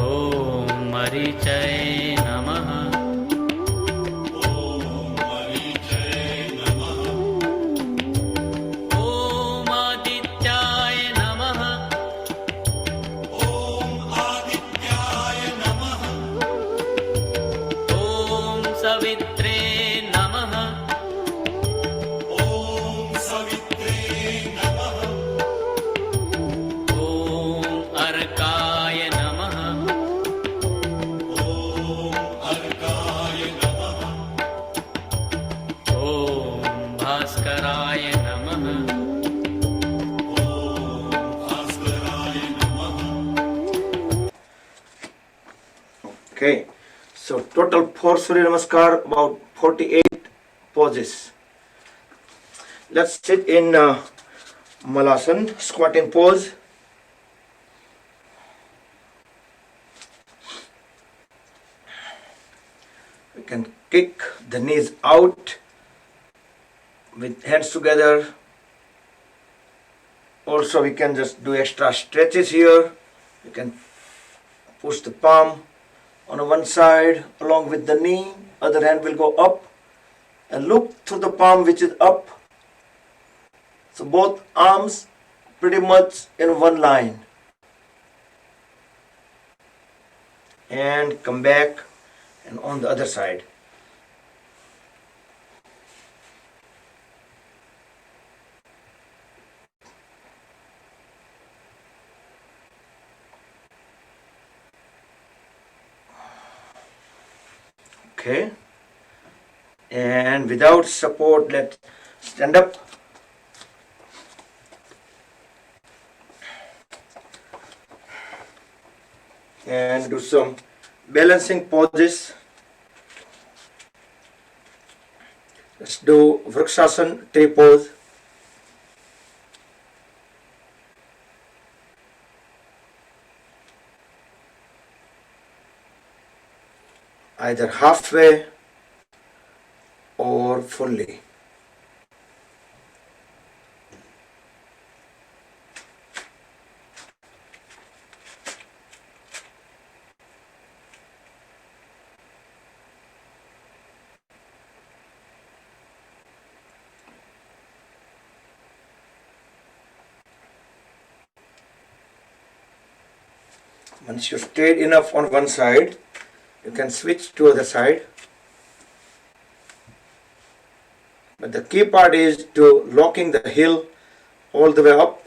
ॐ मरीचये नमः। ॐ आदित्याय नमः। ॐ सवित्रे नमः। ॐ अर्काय नमः। ॐ भास्कराय नमः। Okay, so total 4 Surya Namaskar, about 48 poses. Let's sit in Malasana, squatting pose. We can kick the knees out with hands together. Also, we can just do extra stretches here. You can push the palm on one side along with the knee, other hand will go up and look through the palm which is up. So both arms pretty much in one line. And come back and on the other side. Okay, and without support, let's stand up. And do some balancing poses. Let's do Vrikshasana, tree pose. Either halfway or fully. Once you stayed enough on one side, you can switch to other side. But the key part is to locking the heel all the way up.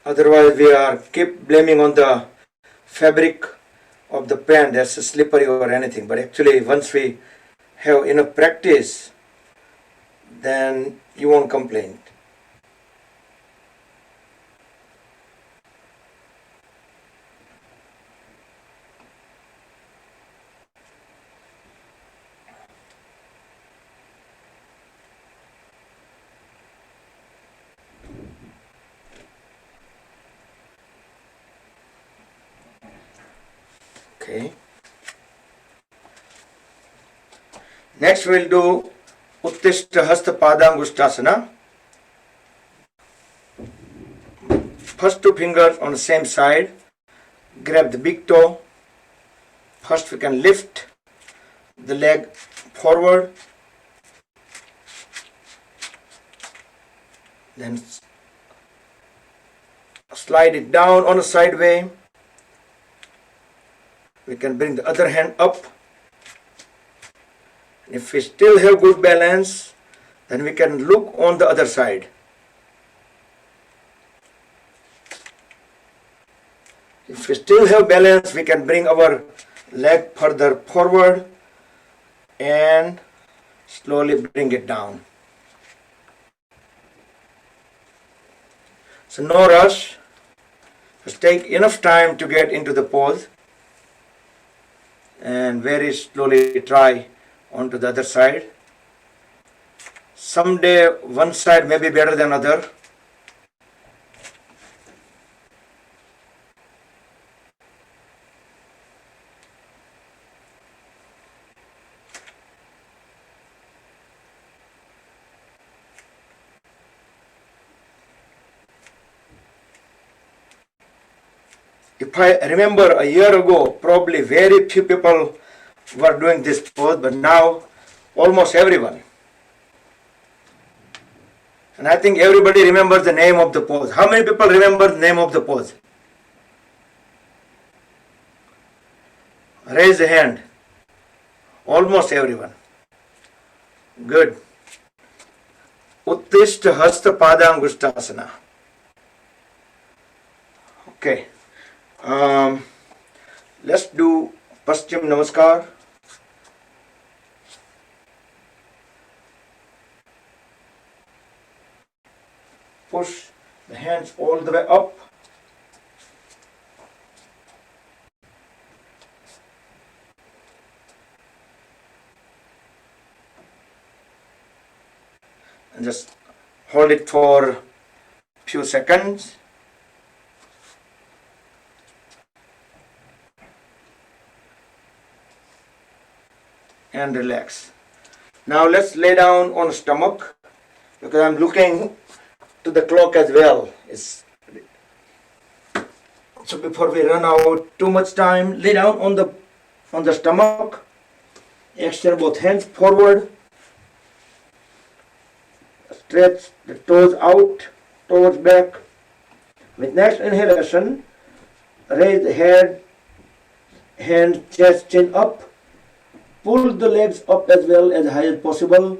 Otherwise we are keep blaming on the fabric of the pant that's slippery or anything. But actually once we have enough practice, then you won't complain. Okay. Next we'll do Uttishta Hasta Padangustasana. First two fingers on the same side. Grab the big toe. First we can lift the leg forward. Then slide it down on a side way. We can bring the other hand up. If we still have good balance, then we can look on the other side. If we still have balance, we can bring our leg further forward and slowly bring it down. So no rush. Just take enough time to get into the pose. and very slowly try onto the other side. Someday one side may be better than other. If I remember a year ago, probably very few people were doing this pose, but now almost everyone. And I think everybody remembers the name of the pose. How many people remember the name of the pose? Raise a hand. Almost everyone. Good. Uttishta Hasta Padangushtasana. Okay. Let's do Paschim Namaskar. Push the hands all the way up. And just hold it for few seconds. And relax. Now let's lay down on stomach, because I'm looking to the clock as well. So before we run out too much time, lay down on the stomach. Extend both hands forward. Stretch the toes out towards back. With next inhalation, raise the head, hands, chest, chin up. Pull the legs up as well as high as possible.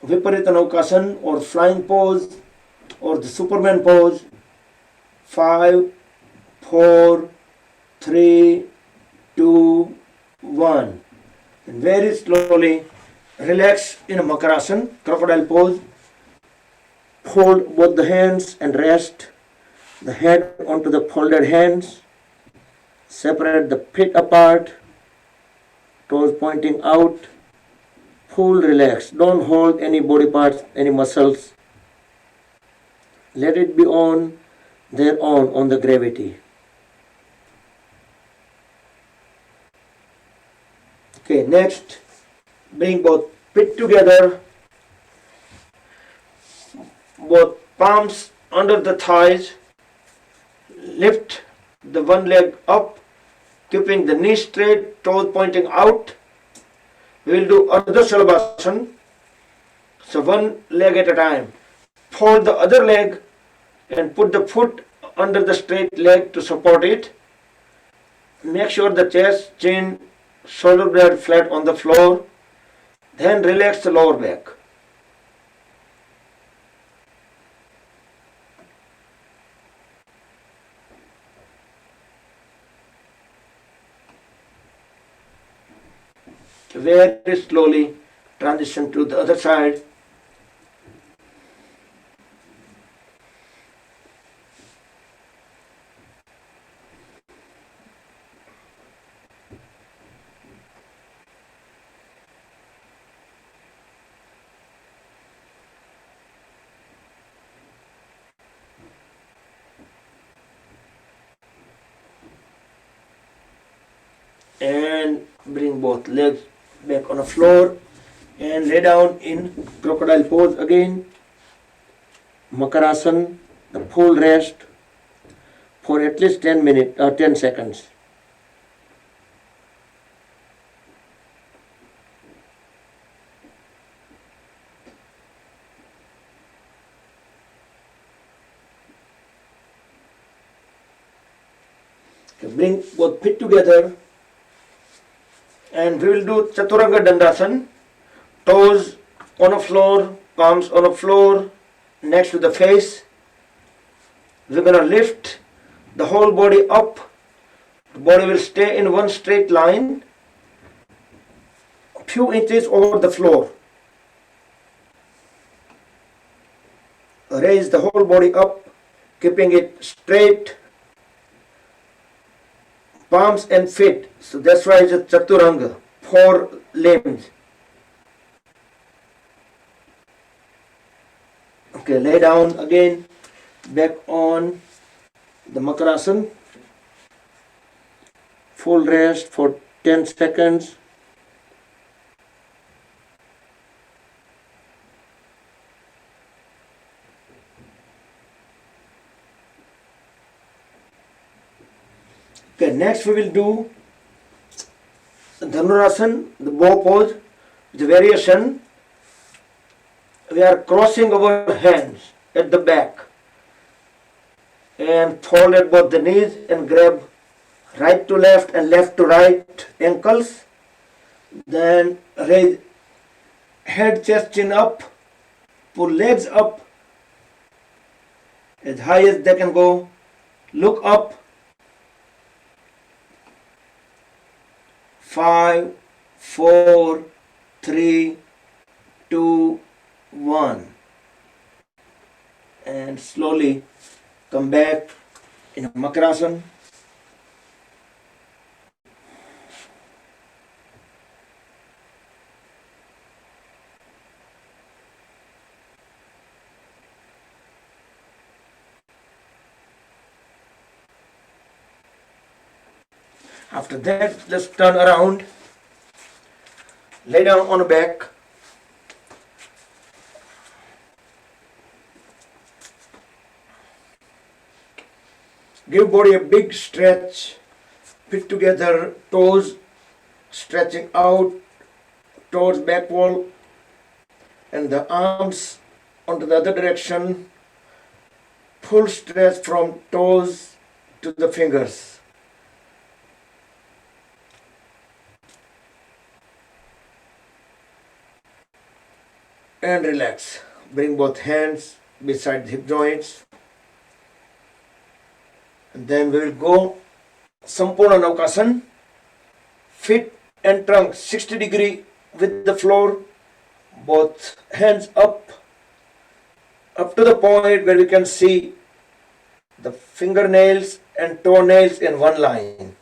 Viparita Naukasana or flying pose or the Superman pose. 5, 4, 3, 2, 1. And very slowly relax in a Makarasana, crocodile pose. Fold both the hands and rest the head onto the folded hands. Separate the feet apart, toes pointing out. Full relax. Don't hold any body parts, any muscles. Let it be on their own, on the gravity. Okay, next, bring both feet together, both palms under the thighs. Lift the one leg up, keeping the knee straight, toes pointing out. We will do Ardha Shalabhasana. So one leg at a time. Fold the other leg and put the foot under the straight leg to support it. Make sure the chest, chin, shoulder blade flat on the floor. Then relax the lower back. Very slowly transition to the other side. And bring both legs back on the floor and lay down in crocodile pose again. Makarasana, the full rest for at least 10 minutes or 10 seconds. Okay, bring both feet together. And we will do Chaturanga Dandasana. Toes on the floor, palms on the floor, next to the face. We're going to lift the whole body up. The body will stay in one straight line, a few inches over the floor. Raise the whole body up, keeping it straight. palms and feet. So that's why it's a chaturanga, 4 limbs. Okay, lay down again, back on the Makarasana. Full rest for 10 seconds. Okay, next we will do Dhanurasana, the bow pose, the variation. We are crossing our hands at the back and fold at both the knees and grab right to left and left to right ankles. Then raise head, chest, chin up, pull legs up as high as they can go. Look up. 5, 4, 3, 2, 1. And slowly come back in Makarasana. After that, let's turn around, lay down on the back, give body a big stretch, feet together, toes stretching out towards back wall, and the arms onto the other direction, full stretch from toes to the fingers. And relax. Bring both hands beside the hip joints. And then we will go Sampurna Naukasana. Feet and trunk 60 degree with the floor. Both hands up to the point where we can see the fingernails and toenails in one line.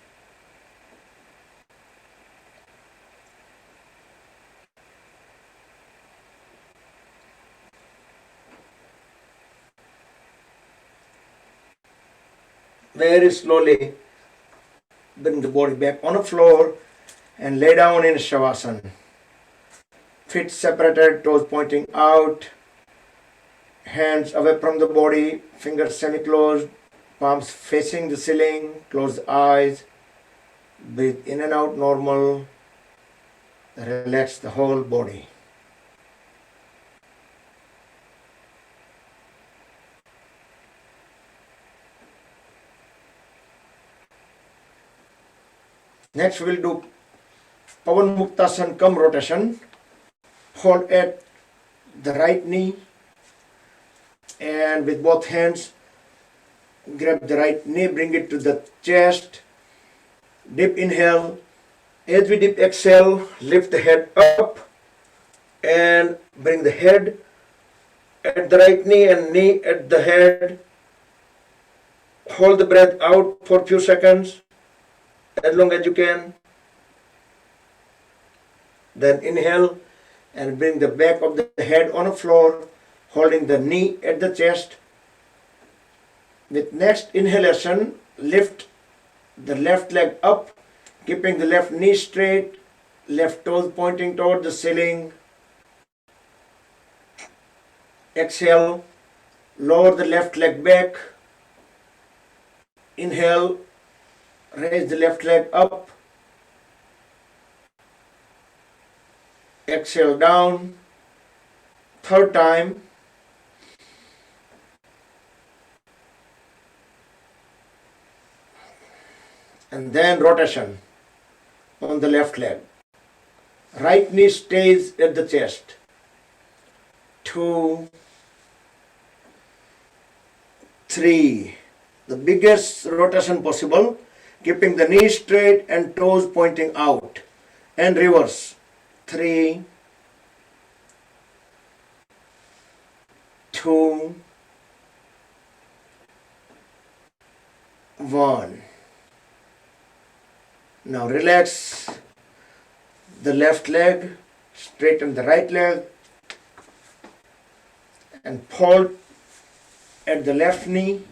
Very slowly bring the body back on the floor and lay down in Shavasana. Feet separated, toes pointing out, hands away from the body, fingers semi-closed, palms facing the ceiling, close the eyes, breathe in and out normal, relax the whole body. Next we will do Pavan Muktasana cum rotation. Hold at the right knee and with both hands grab the right knee, bring it to the chest. Deep inhale. As we deep exhale, lift the head up and bring the head at the right knee and knee at the head. Hold the breath out for a few seconds, as long as you can. Then inhale and bring the back of the head on the floor, holding the knee at the chest. With next inhalation, lift the left leg up, keeping the left knee straight, left toes pointing toward the ceiling. Exhale, lower the left leg back. Inhale, raise the left leg up. Exhale down. Third time. And then rotation on the left leg. Right knee stays at the chest. 2, 3. The biggest rotation possible, keeping the knee straight and toes pointing out. And reverse. 3, 2, 1. Now relax the left leg, straighten the right leg, and fold at the left knee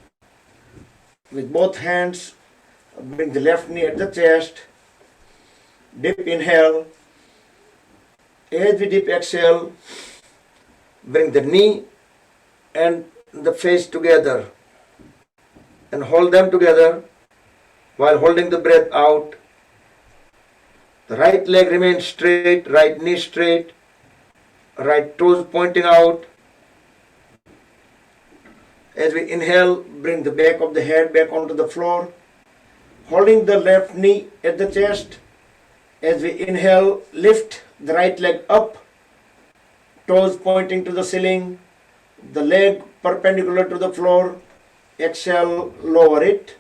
with both hands. Bring the left knee at the chest. Deep inhale. As we deep exhale, bring the knee and the face together and hold them together while holding the breath out. The right leg remains straight, right knee straight, right toes pointing out. As we inhale, bring the back of the head back onto the floor, holding the left knee at the chest. As we inhale, lift the right leg up, toes pointing to the ceiling, the leg perpendicular to the floor. Exhale, lower it.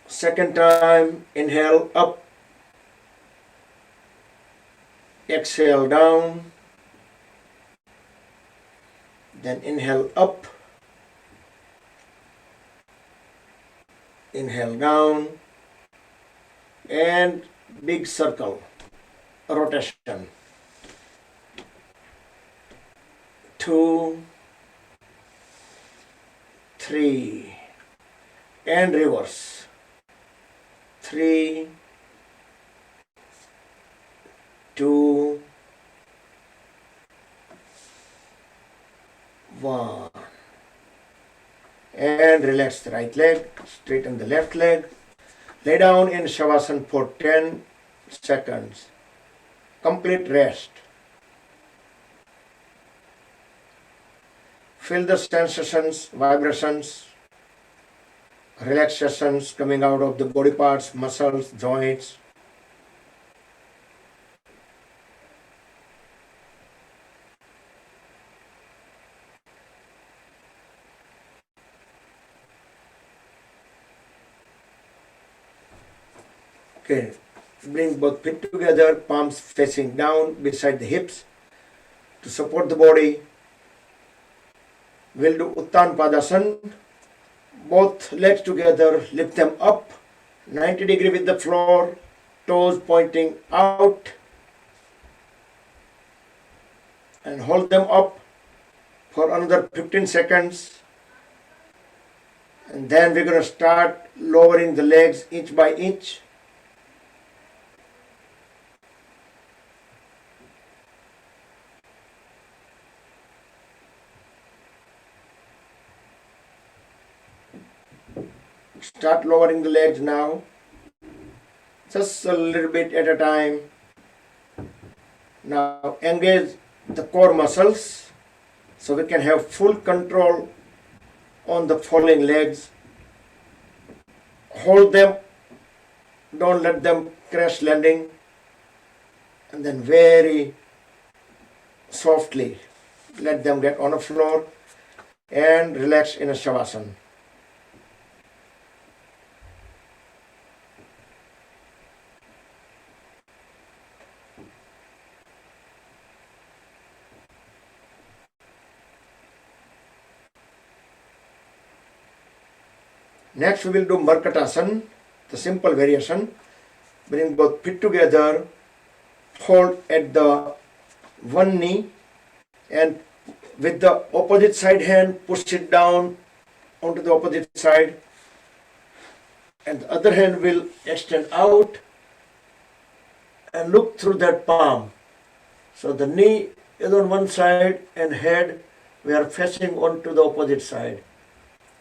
Second time, inhale up, exhale down, then inhale up, inhale down, and big circle rotation. 2, 3, and reverse. 3, 2, 1. And relax the right leg, straighten the left leg. Lay down in Shavasana for 10 seconds. Complete rest. Feel the sensations, vibrations, relaxations coming out of the body parts, muscles, joints. Okay, bring both feet together, palms facing down beside the hips to support the body. We'll do Uttan Padasana. Both legs together, lift them up, 90 degree with the floor, toes pointing out, and hold them up for another 15 seconds. And then we're going to start lowering the legs inch by inch. Start lowering the legs now, just a little bit at a time. Now engage the core muscles so we can have full control on the falling legs. Hold them, don't let them crash landing, and then very softly let them get on the floor and relax in a Shavasana. Next we will do Markatasana, the simple variation. Bring both feet together, hold at the one knee, and with the opposite side hand push it down onto the opposite side, and the other hand will extend out and look through that palm. So the knee is on one side and head we are facing onto the opposite side.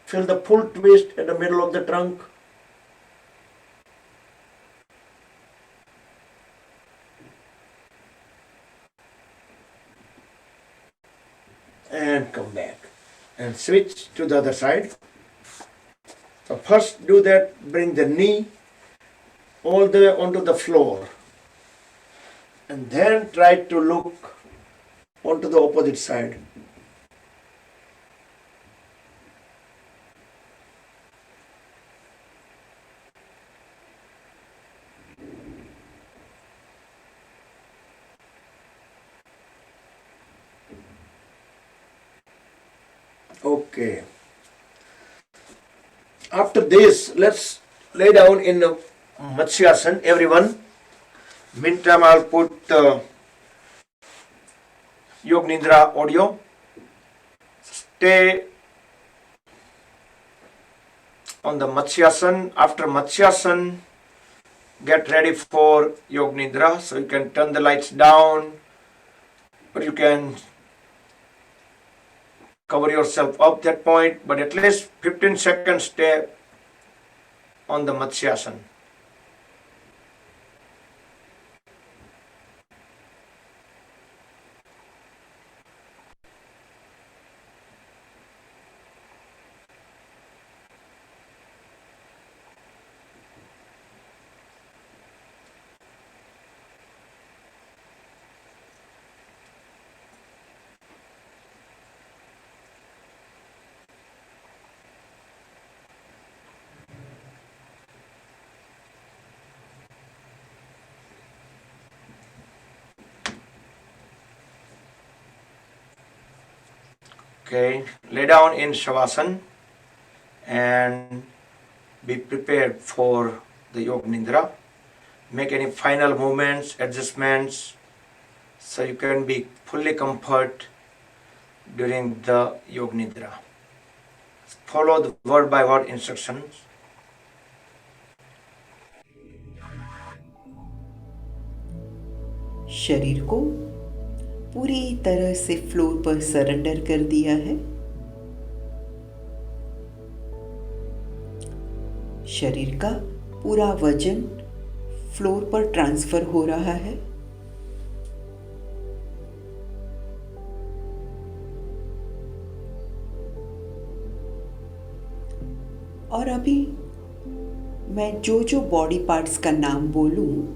Feel the full twist in the middle of the trunk. And come back. And switch to the other side. So first do that, bring the knee all the way onto the floor. And then try to look onto the opposite side. Okay. After this, let's lay down in a Matsyasana, everyone. Meantime, I'll put Yog Nidra audio. Stay on the Matsyasana. After Matsyasana, get ready for Yog Nidra. So you can turn the lights down, or you can cover yourself up that point, but at least 15 seconds stay on the Matsyasana. Okay, lay down in Shavasana and be prepared for the Yog Nidra. Make any final movements, adjustments, so you can be fully comfort during the Yog Nidra. Follow the word by word instructions. शरीर को पूरी तरह से floor पर surrender कर दिया है। शरीर का पूरा वजन फ्लोर पर ट्रांसफर हो रहा है। और अभी मैं जो जो बॉडी पार्ट्स का नाम बोलूं,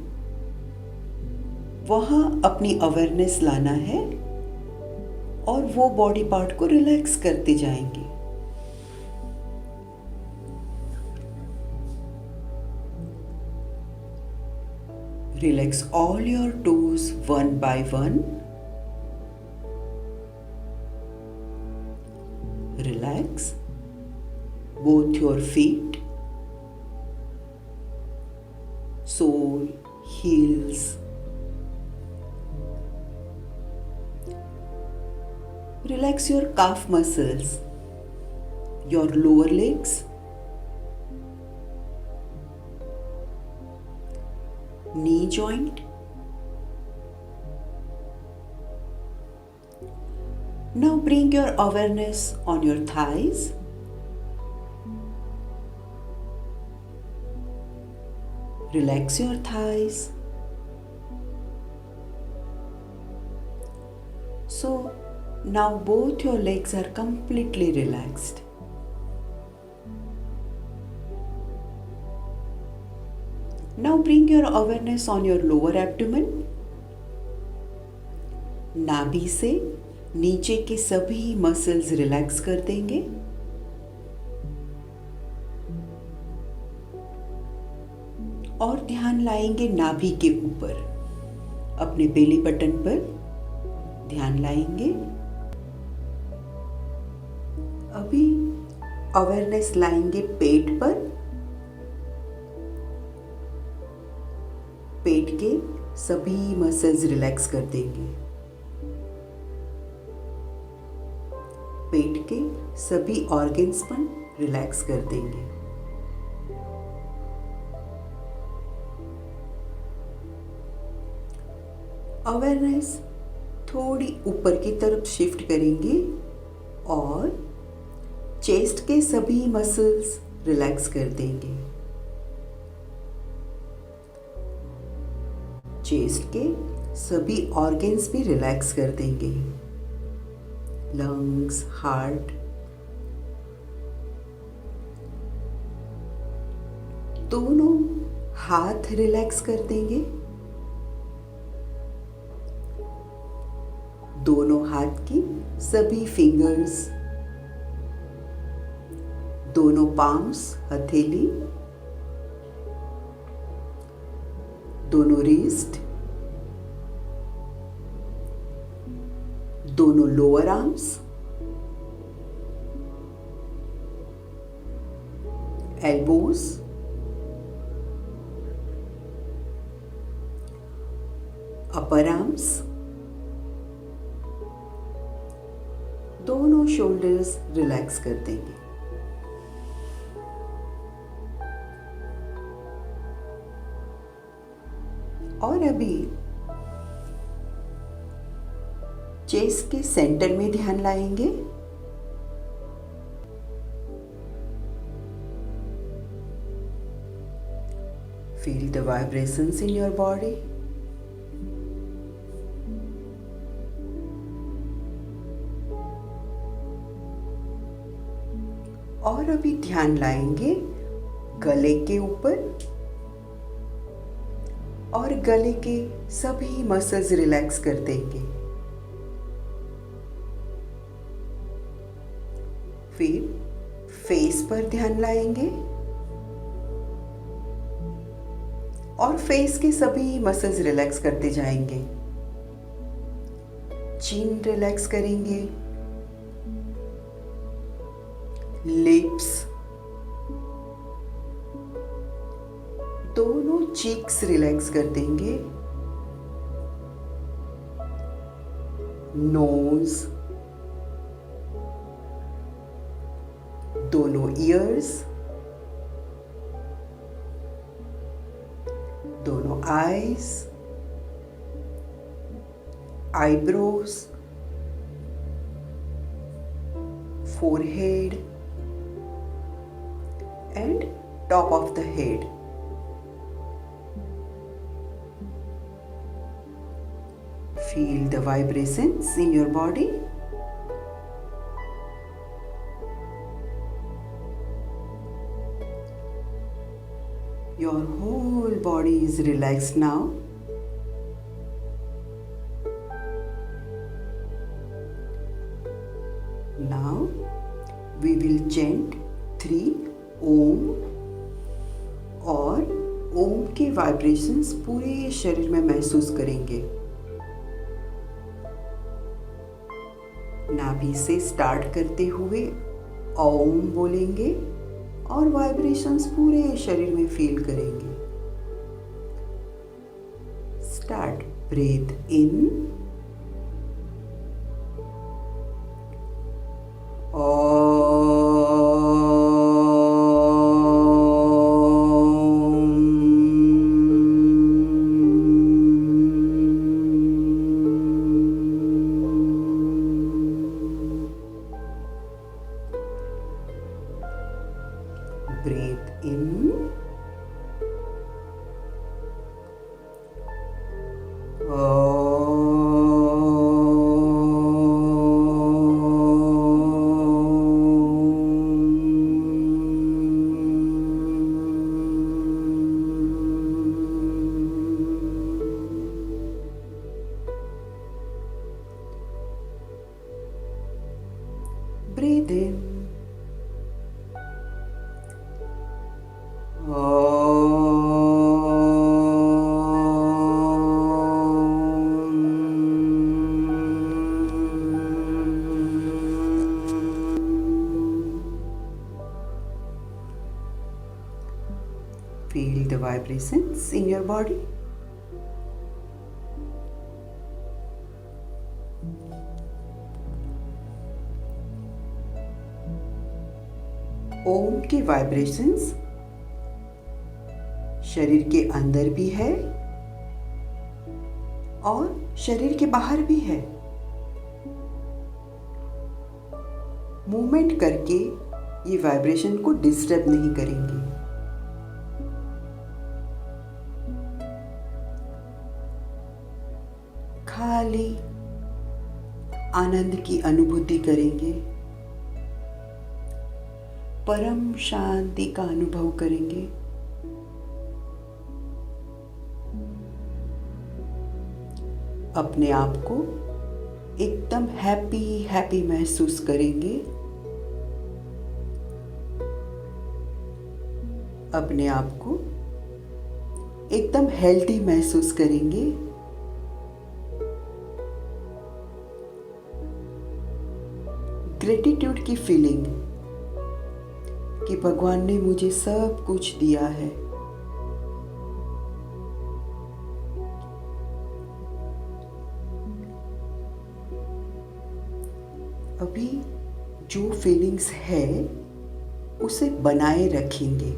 वहां अपनी अवेयरनेस लाना है और वो बॉडी पार्ट को रिलैक्स करते जाएंगे। Relax all your toes one by one. Relax both your feet, sole, heels. Relax your calf muscles, your lower legs, knee joint. Now bring your awareness on your thighs. Relax your thighs. So now both your legs are completely relaxed. Now bring your awareness on your lower abdomen. नाभि से नीचे के सभी muscles relax कर देंगे। और ध्यान लाएंगे नाभि के ऊपर, अपने बेली बटन पर ध्यान लाएंगे। अभी अवेयरनेस लाएंगे पेट पर। पेट के सभी मसल्स रिलैक्स कर देंगे। पेट के सभी ऑर्गन्स पर रिलैक्स कर देंगे। अवेयरनेस थोड़ी ऊपर की तरफ शिफ्ट करेंगे और चेस्ट के सभी मसल्स रिलैक्स कर देंगे। चेस्ट के सभी ऑर्गन्स भी रिलैक्स कर देंगे। Lungs, heart. दोनों हाथ रिलैक्स कर देंगे। दोनों हाथ की सभी फिंगर्स, दोनों पाम्स, हथेली, दोनों रिस्ट, दोनों लोअर आर्म्स, एल्बोज, अपर आर्म्स, दोनों शोल्डर्स रिलैक्स कर देंगे। और अभी चेस्ट के सेंटर में ध्यान लाएंगे। Feel the vibrations in your body. और अभी ध्यान लाएंगे गले के ऊपर और गले के सभी मसल्स रिलैक्स कर देंगे। फिर फेस पर ध्यान लाएंगे और फेस के सभी मसल्स रिलैक्स करते जाएंगे। चिन रिलैक्स करेंगे, लिप्स, दोनों चीक्स रिलैक्स कर देंगे, नोज, दोनों ईयर्स, दोनों eyes, eyebrows, forehead and top of the head. Feel the vibrations in your body. Your whole body is relaxed now. Now we will chant 3 ओम और ओम के वाइब्रेशंस पूरे शरीर में महसूस करेंगे। नाभि से स्टार्ट करते हुए ओम बोलेंगे और वाइब्रेशंस पूरे शरीर में फील करेंगे। Start, breathe in, breathe in, breathe in, feel the vibrations in your body. ओम के वाइब्रेशंस शरीर के अंदर भी है और शरीर के बाहर भी है। मूवमेंट करके ये वाइब्रेशन को डिस्टर्ब नहीं करेंगे। खाली आनंद की अनुभूति करेंगे, परम शांति का अनुभव करेंगे। अपने आप को एकदम हैप्पी महसूस करेंगे। अपने आप को एकदम हेल्दी महसूस करेंगे। ग्रेटिट्यूड की फीलिंग कि भगवान ने मुझे सब कुछ दिया है। अभी जो फीलिंग्स है उसे बनाए रखेंगे।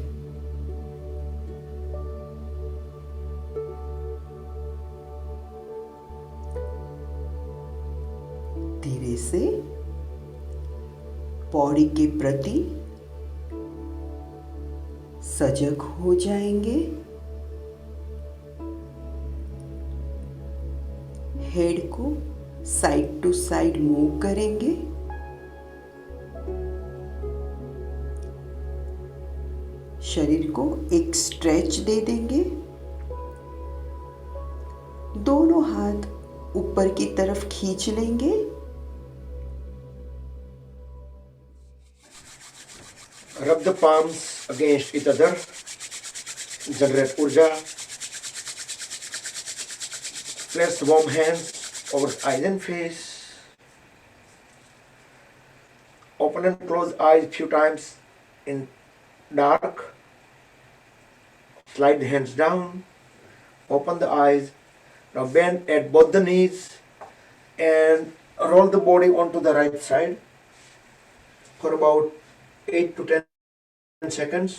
धीरे से बॉडी के प्रति सजग हो जाएंगे। हेड को साइड टू साइड मूव करेंगे। शरीर को एक स्ट्रेच दे देंगे। दोनों हाथ ऊपर की तरफ खींच लेंगे। Rub the palms against each other. Generate urja. Place warm hands over eyes and face. Open and close eyes few times in dark. Slide the hands down. Open the eyes. Now bend at both the knees and roll the body onto the right side for about 8 to 10 seconds.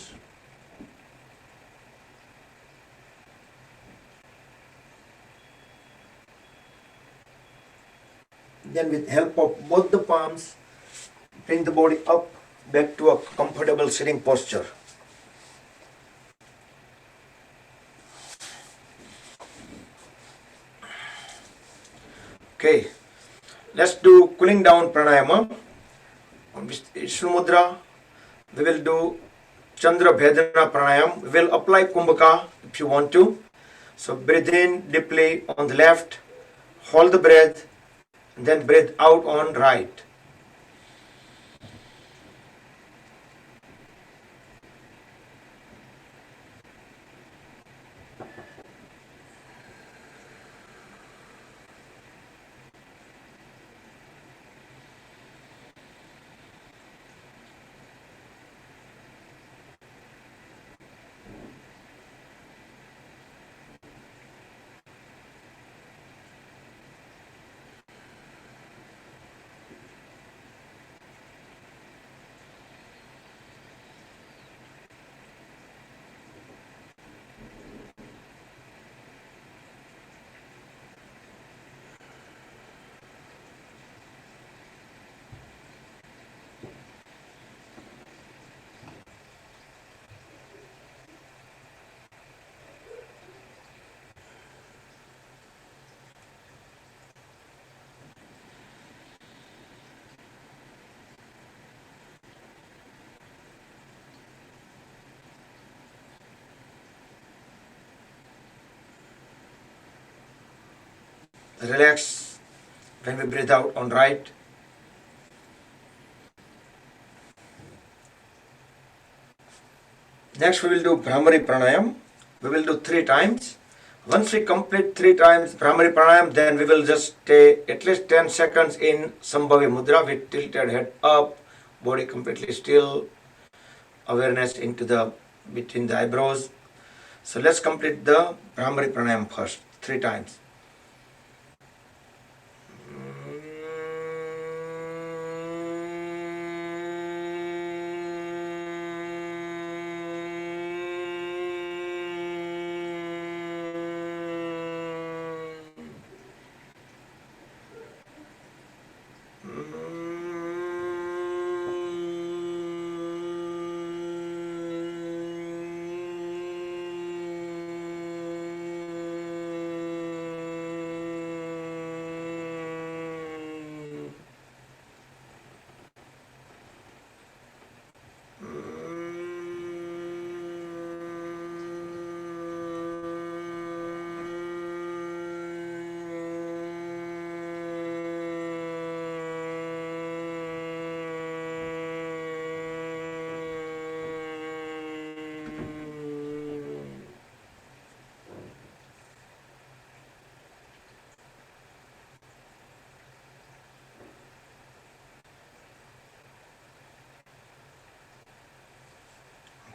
Then with help of both the palms, bring the body up back to a comfortable sitting posture. Okay, let's do cooling down pranayama. On Vishnu Mudra, we will do Chandra Bhedana Pranayam. We will apply Kumbhaka if you want to. So breathe in deeply on the left, hold the breath, and then breathe out on right. Relax when we breathe out on right. Next we will do Brahmari Pranayam. We will do 3 times. Once we complete 3 times Brahmari Pranayam, then we will just stay at least 10 seconds in Sambhavi Mudra with tilted head up, body completely still, awareness into the between the eyebrows. So let's complete the Brahmari Pranayam first, 3 times.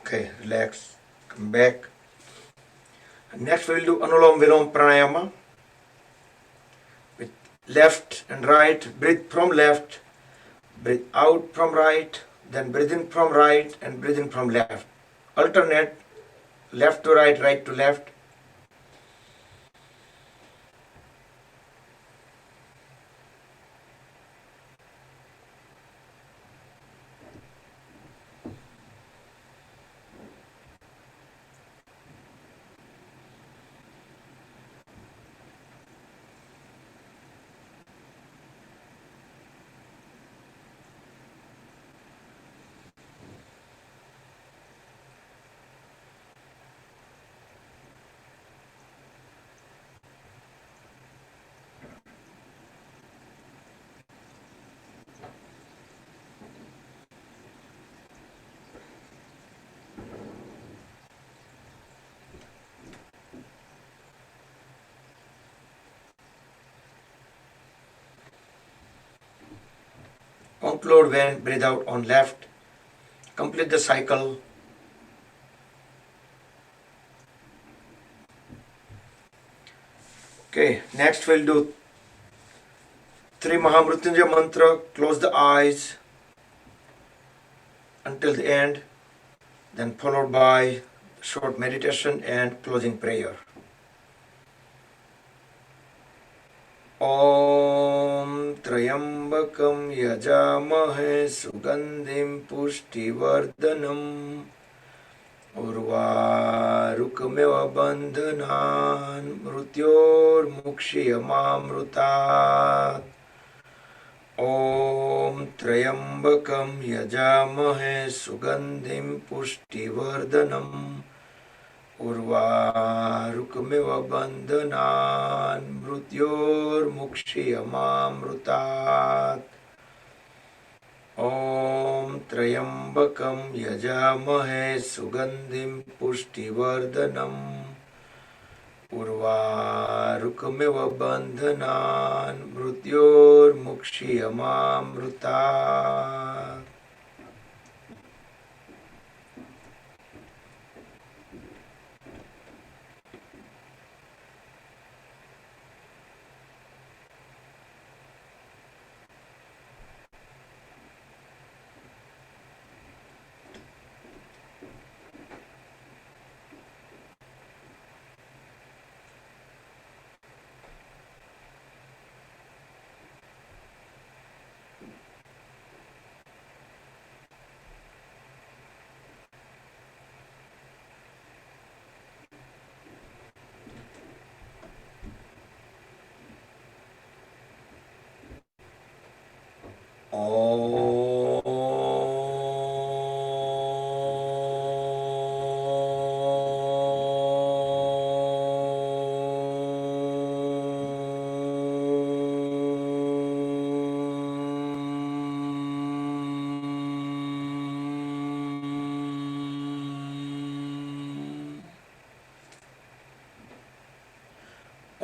Okay, relax, come back. Next we will do Anulom Vilom Pranayama with left and right. Breathe from left, Breathe out from right, then breathe in from right and breathe in from left. Alternate, left to right, right to left. Conclude when breathe out on left. Complete the cycle. Okay, next we'll do 3 Mahamrutyunjaya mantra. Close the eyes until the end, then followed by short meditation and closing prayer. Om Trayambakam Yajamahe Sugandim Pushtivardhanam Urvarukmeva Bandhanan Mrutyor Mukshiyamamrutat. Om Trayambakam Yajamahe Sugandim Pushtivardhanam Urvarukmeva Bandhanan Mrutyor Mukshiyamamrutat. Om Trayambakam Yajamahe Sugandim Pushtivardhanam Urvarukmeva Bandhanan Mrutyor Mukshiyamamrutat.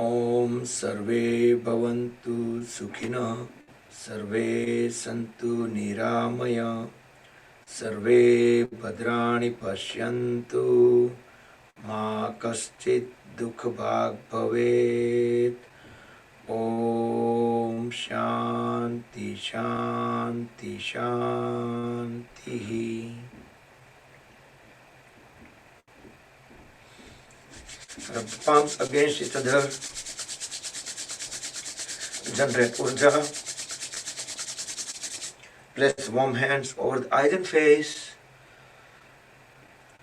Om Sarve Bhavantu Sukhina Sarve Santu Niramaya Sarve Bhadrani Pashyantu Ma Kaschit Dukha Bhag Bhavet. Om Shanti Shanti Shanti. Rub the palms against each other. Generate urja. Place warm hands over the eyes and face.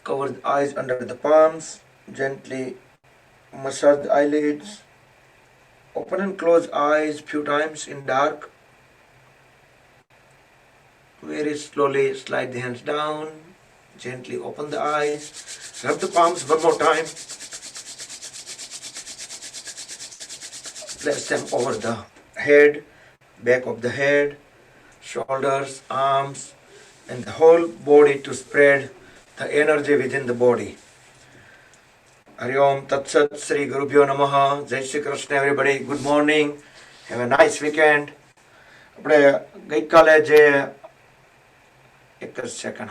Cover the eyes under the palms. Gently massage the eyelids. Open and close eyes few times in dark. Very slowly slide the hands down. Gently open the eyes. Rub the palms one more time. Place them over the head, back of the head, shoulders, arms, and the whole body to spread the energy within the body. Hari Om Tat Sat Sri Gurubhyo Namaha. Jai Shri Krishna everybody. Good morning. Have a nice weekend. આપણે ગઈકાલે જે એક જ second